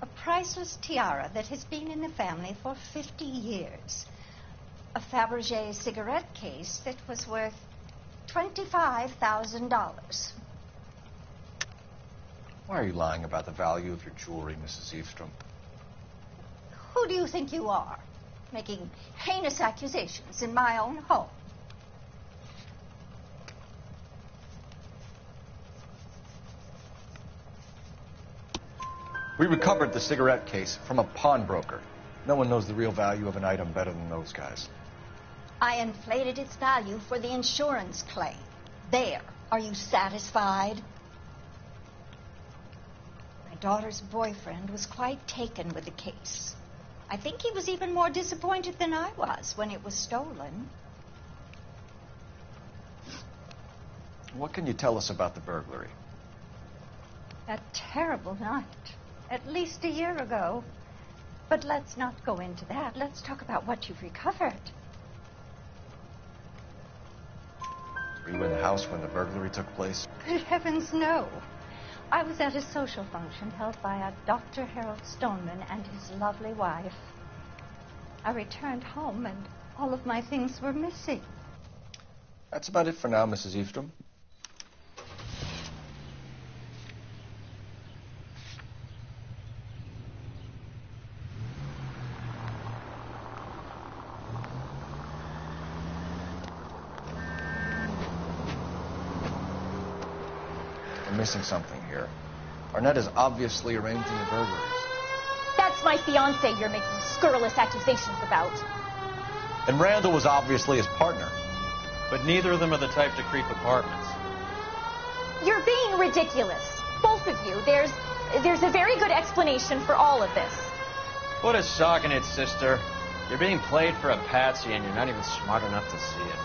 A priceless tiara that has been in the family for 50 years. A Fabergé cigarette case that was worth $25,000. Why are you lying about the value of your jewelry, Mrs. Eastrom? Who do you think you are, making heinous accusations in my own home? We recovered the cigarette case from a pawnbroker. No one knows the real value of an item better than those guys. I inflated its value for the insurance claim. There. Are you satisfied? My daughter's boyfriend was quite taken with the case. I think he was even more disappointed than I was when it was stolen. What can you tell us about the burglary? A terrible night. At least a year ago. But let's not go into that. Let's talk about what you've recovered. Were you in the house when the burglary took place? Good heavens, no. I was at a social function held by a Dr. Harold Stoneman and his lovely wife. I returned home and all of my things were missing. That's about it for now, Mrs. Eastrom. We're missing something here. Arnett is obviously arranging the burglaries. That's my fiance you're making scurrilous accusations about. And Randall was obviously his partner. But neither of them are the type to creep apartments. You're being ridiculous. Both of you. There's a very good explanation for all of this. What is shocking it, sister? You're being played for a patsy and you're not even smart enough to see it.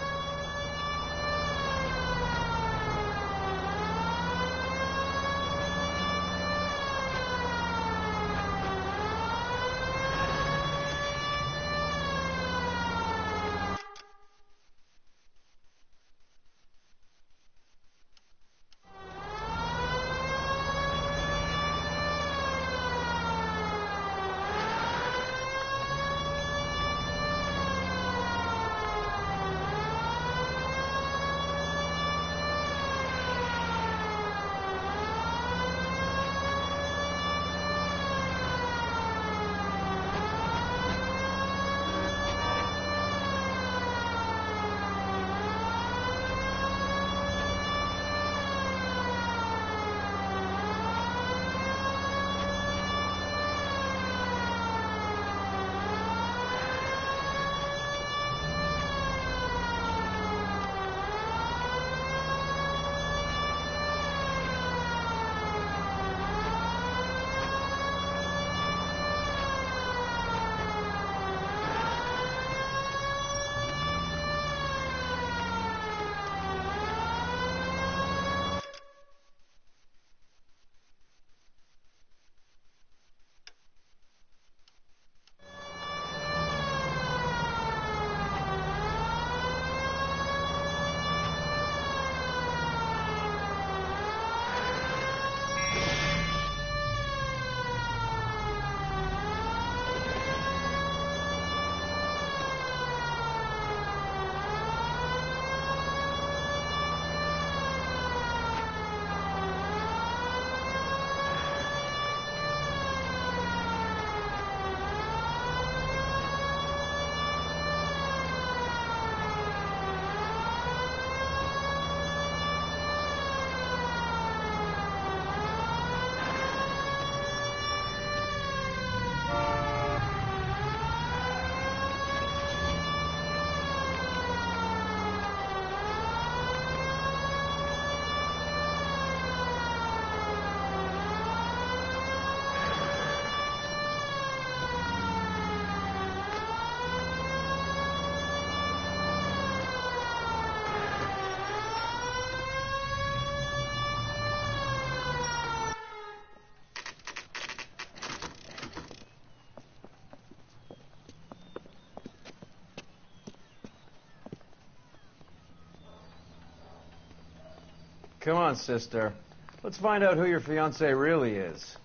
come on, sister. Let's find out who your fiancé really is.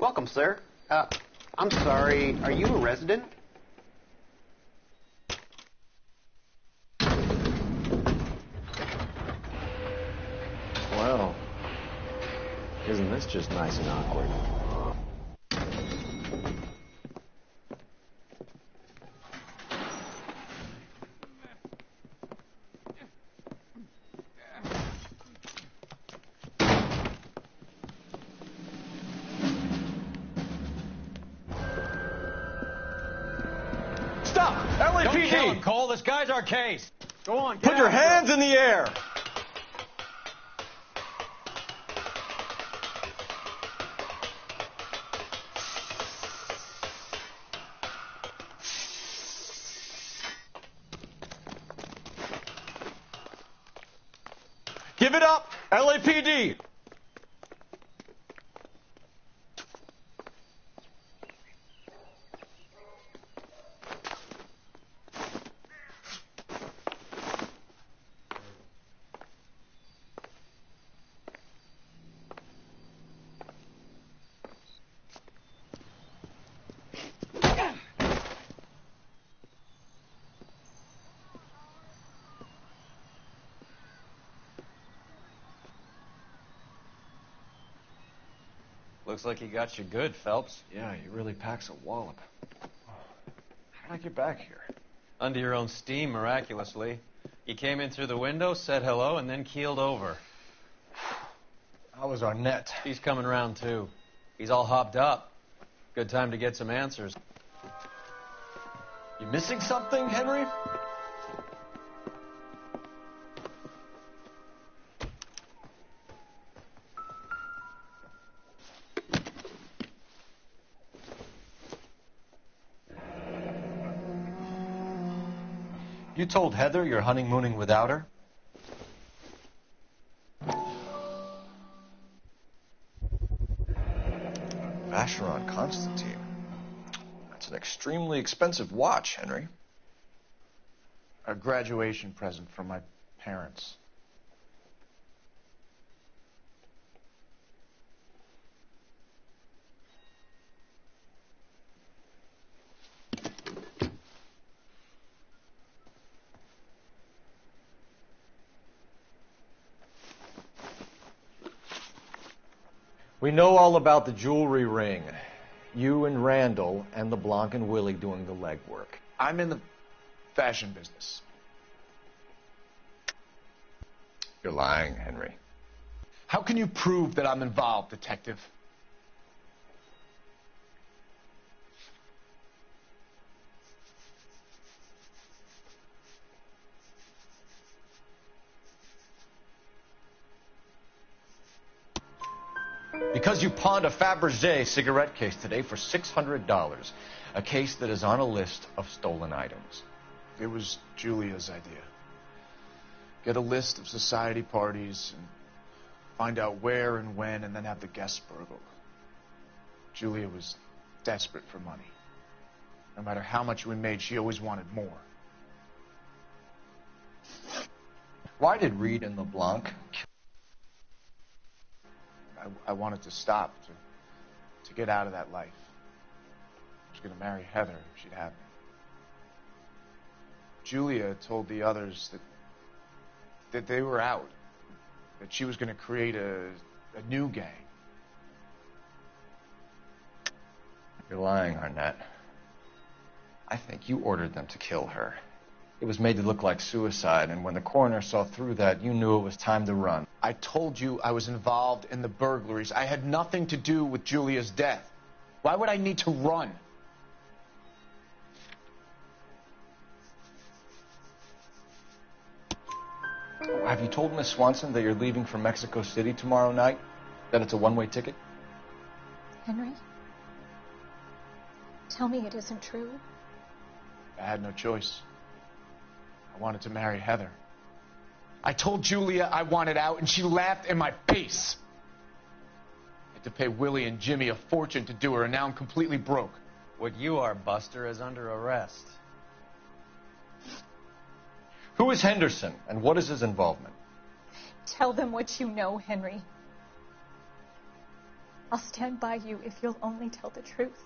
Welcome, sir. I'm sorry, are you a resident? Well, isn't this just nice and awkward? Don't kill him, Cole. This guy's our case. Go on, Put your hands in the air. Give it up, LAPD. Looks like he got you good, Phelps. Yeah, he really packs a wallop. How did I get back here? Under your own steam, miraculously. You came in through the window, said hello, and then keeled over. How was Arnett? He's coming around, too. He's all hopped up. Good time to get some answers. You missing something, Henry? You told Heather you're honeymooning without her? Vacheron Constantine. That's an extremely expensive watch, Henry. A graduation present from my parents. We know all about the jewelry ring. You and Randall and LeBlanc and Willie doing the legwork. I'm in the fashion business. You're lying, Henry. How can you prove that I'm involved, detective? Because you pawned a Fabergé cigarette case today for $600. A case that is on a list of stolen items. It was Julia's idea. Get a list of society parties and find out where and when and then have the guests burgled. Julia was desperate for money. No matter how much we made, she always wanted more. Why did Reed and LeBlanc kill? I wanted to stop, to get out of that life. I was going to marry Heather if she'd have me. Julia told the others that they were out, that she was going to create a new gang. You're lying, Arnett. I think you ordered them to kill her. It was made to look like suicide, and when the coroner saw through that, you knew it was time to run. I told you I was involved in the burglaries. I had nothing to do with Julia's death. Why would I need to run? Have you told Miss Swanson that you're leaving for Mexico City tomorrow night? That it's a one-way ticket? Henry? Tell me it isn't true. I had no choice. I wanted to marry Heather. I told Julia I wanted out, and she laughed in my face. I had to pay Willie and Jimmy a fortune to do her, and now I'm completely broke. What you are, Buster, is under arrest. Who is Henderson, and what is his involvement? Tell them what you know, Henry. I'll stand by you if you'll only tell the truth.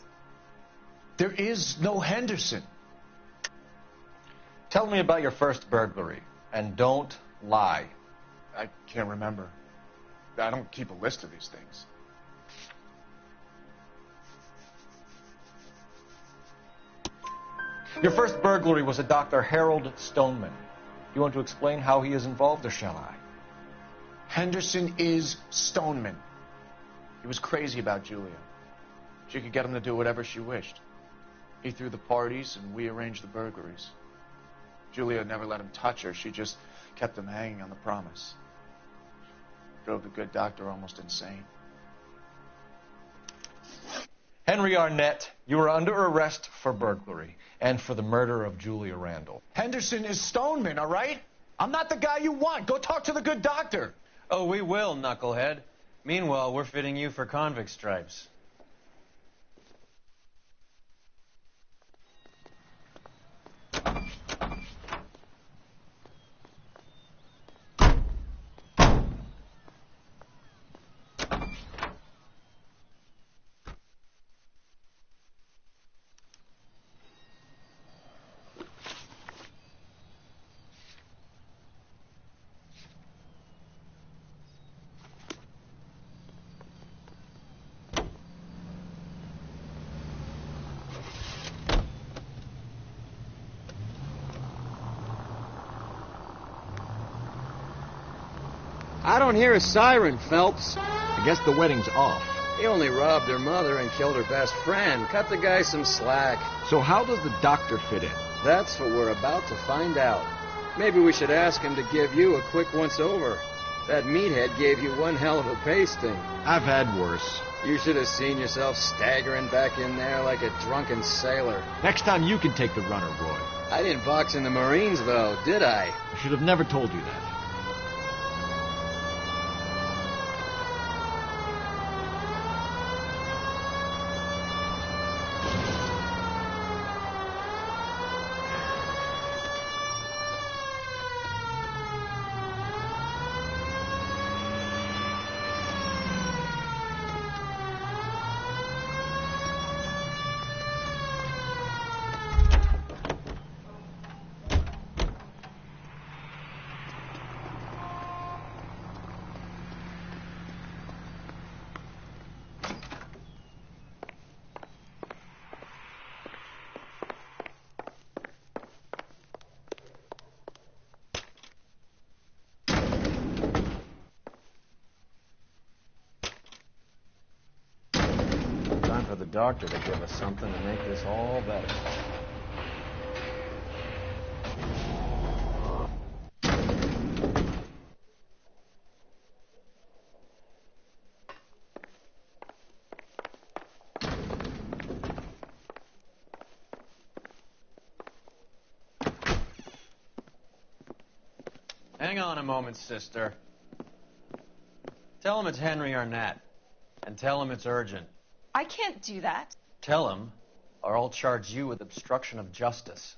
There is no Henderson. Tell me about your first burglary, and don't lie. I can't remember. I don't keep a list of these things. Your first burglary was a Dr. Harold Stoneman. You want to explain how he is involved, or shall I? Henderson is Stoneman. He was crazy about Julia. She could get him to do whatever she wished. He threw the parties, and we arranged the burglaries. Julia never let him touch her. She just kept him hanging on the promise. Drove the good doctor almost insane. Henry Arnett, you are under arrest for burglary and for the murder of Julia Randall. Henderson is Stoneman, all right? I'm not the guy you want. Go talk to the good doctor. Oh, we will, knucklehead. Meanwhile, we're fitting you for convict stripes. I don't hear a siren, Phelps. I guess the wedding's off. He only robbed her mother and killed her best friend. Cut the guy some slack. So how does the doctor fit in? That's what we're about to find out. Maybe we should ask him to give you a quick once-over. That meathead gave you one hell of a pasting. I've had worse. You should have seen yourself staggering back in there like a drunken sailor. Next time you can take the runner, Roy. I didn't box in the Marines, though, did I? I should have never told you that. For the doctor to give us something to make this all better. Hang on a moment, sister. Tell him it's Henry Arnett, and tell him it's urgent. I can't do that. Tell him, or I'll charge you with obstruction of justice.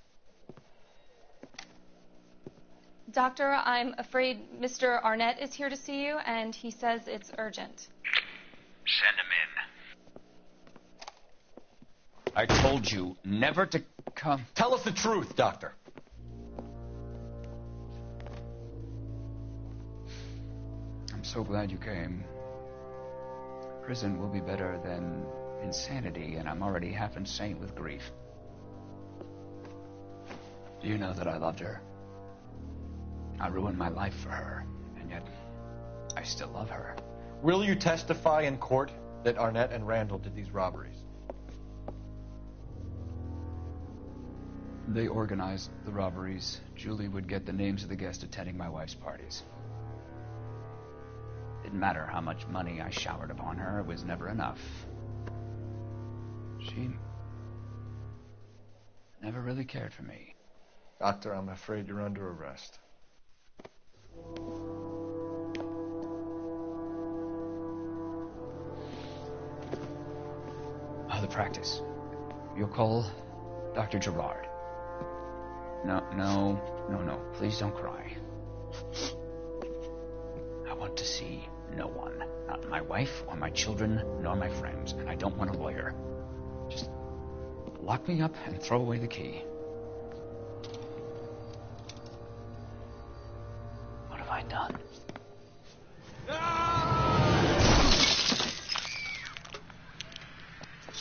Doctor, I'm afraid Mr. Arnett is here to see you, and he says it's urgent. Send him in. I told you never to come. Tell us the truth, Doctor. I'm so glad you came. Prison will be better than insanity, and I'm already half insane with grief. Do you know that I loved her? I ruined my life for her, and yet I still love her. Will you testify in court that Arnett and Randall did these robberies? They organized the robberies. Julie would get the names of the guests attending my wife's parties. Didn't matter how much money I showered upon her, it was never enough. She never really cared for me. Doctor, I'm afraid you're under arrest. The practice. You'll call Dr. Gerard. No. Please don't cry. I want to see no one. Not my wife or my children, nor my friends. And I don't want a lawyer. Just lock me up and throw away the key. What have I done?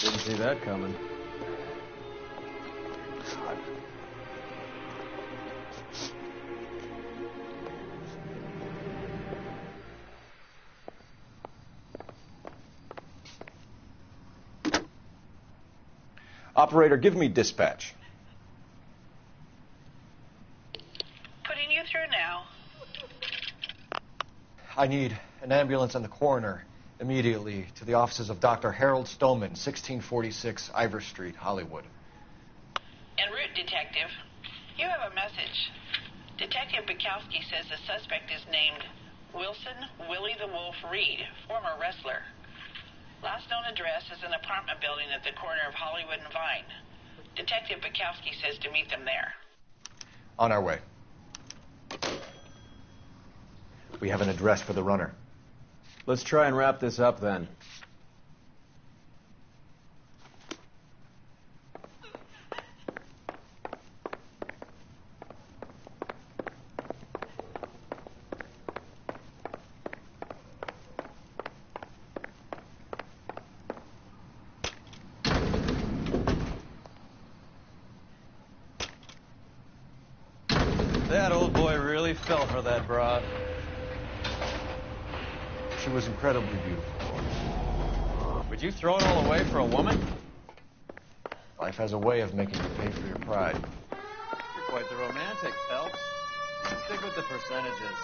Didn't see that coming. God. Operator, give me dispatch. Putting you through now. I need an ambulance and the coroner immediately to the offices of Dr. Harold Stoneman, 1646 Ivor Street, Hollywood. En route, Detective. You have a message. Detective Bukowski says the suspect is named Wilson Willie the Wolf Reed, former wrestler. Last known address is an apartment building at the corner of Hollywood and Vine. Detective Bukowski says to meet them there. On our way. We have an address for the runner. Let's try and wrap this up then. That old boy really fell for that broad. She was incredibly beautiful. Would you throw it all away for a woman? Life has a way of making you pay for your pride. You're quite the romantic, Phelps. Stick with the percentages.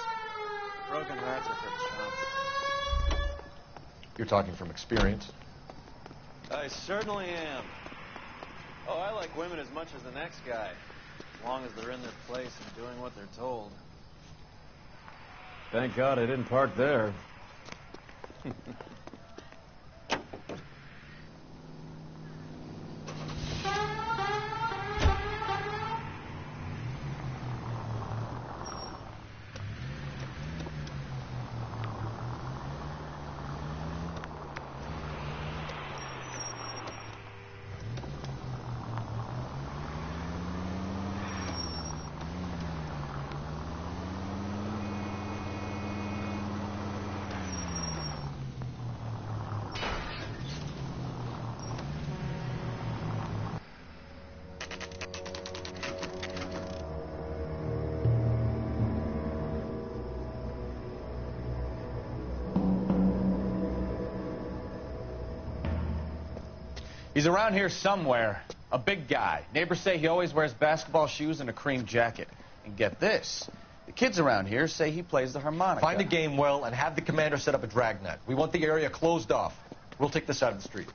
Broken hearts are for chumps. You're talking from experience. I certainly am. Oh, I like women as much as the next guy. As long as they're in their place and doing what they're told. Thank God I didn't park there. He's around here somewhere. A big guy. Neighbors say he always wears basketball shoes and a cream jacket. And get this. The kids around here say he plays the harmonica. Find a game well and have the commander set up a dragnet. We want the area closed off. We'll take this out of the street.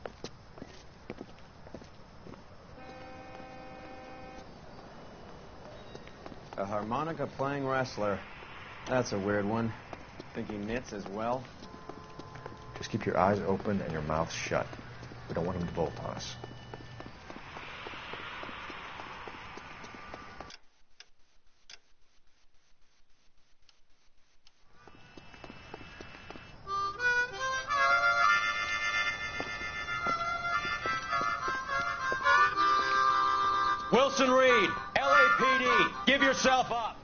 A harmonica playing wrestler. That's a weird one. Think he knits as well? Just keep your eyes open and your mouth shut. We don't want him to bolt on us. Wilson Reed, LAPD, give yourself up.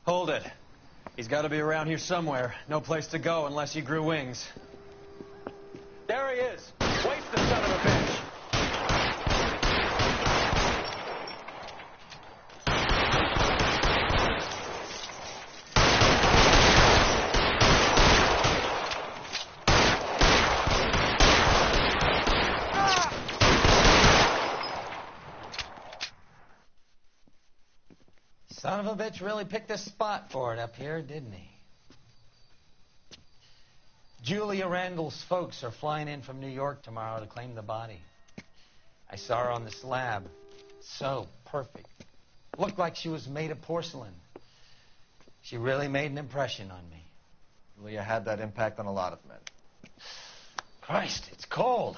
Hold it. He's got to be around here somewhere. No place to go unless he grew wings. There he is. Waste the son of a bitch. Son of a bitch really picked a spot for it up here, didn't he? Julia Randall's folks are flying in from New York tomorrow to claim the body. I saw her on the slab. So perfect. Looked like she was made of porcelain. She really made an impression on me. Julia had that impact on a lot of men. Christ, it's cold.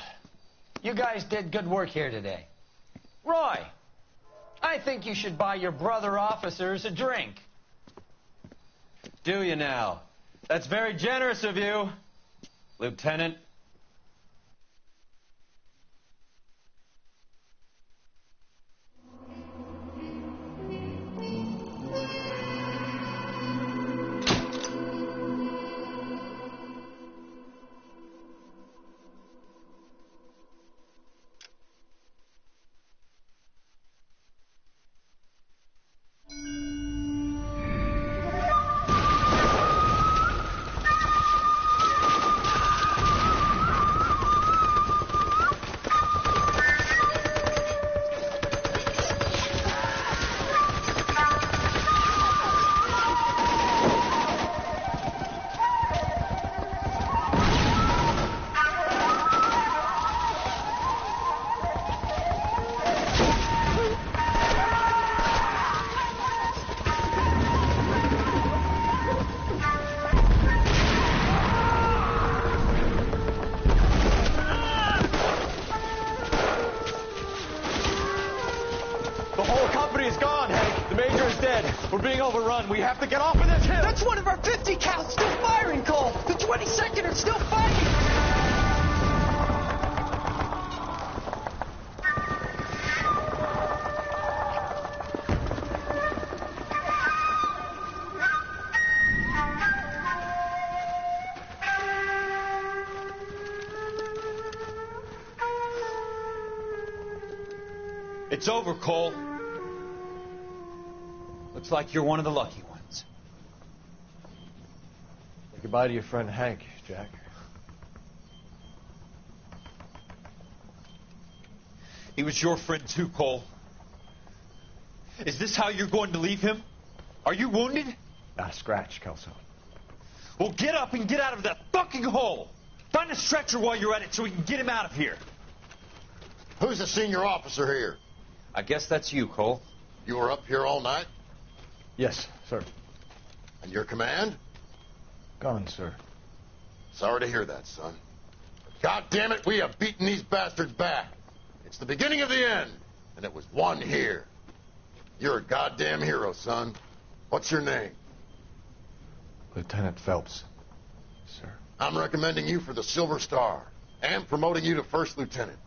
You guys did good work here today. Roy, I think you should buy your brother officers a drink. Do you now? That's very generous of you, Lieutenant. We're being overrun. We have to get off of this hill. That's one of our 50 cals still firing, Cole. The 22nd are still fighting. It's over, Cole. Looks like you're one of the lucky ones. Say goodbye to your friend Hank, Jack. He was your friend too, Cole. Is this how you're going to leave him? Are you wounded? Not a scratch, Kelso. Well, get up and get out of that fucking hole. Find a stretcher while you're at it so we can get him out of here. Who's the senior officer here? I guess that's you, Cole. You were up here all night? Yes, sir. And your command? Gone, sir. Sorry to hear that, son. But God damn it, we have beaten these bastards back. It's the beginning of the end, and it was won here. You're a goddamn hero, son. What's your name? Lieutenant Phelps, sir. I'm recommending you for the Silver Star and promoting you to first lieutenant.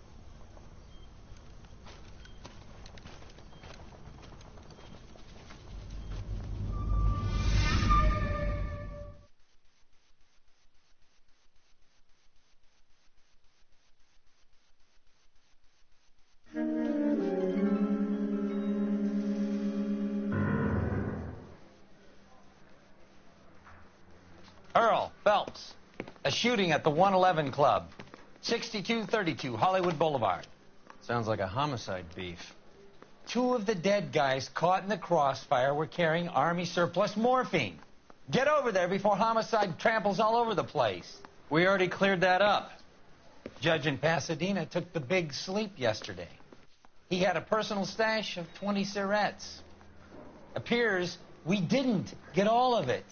Earl Phelps, a shooting at the 111 Club, 6232 Hollywood Boulevard. Sounds like a homicide beef. Two of the dead guys caught in the crossfire were carrying Army surplus morphine. Get over there before homicide tramples all over the place. We already cleared that up. Judge in Pasadena took the big sleep yesterday. He had a personal stash of 20 cigarettes. Appears we didn't get all of it.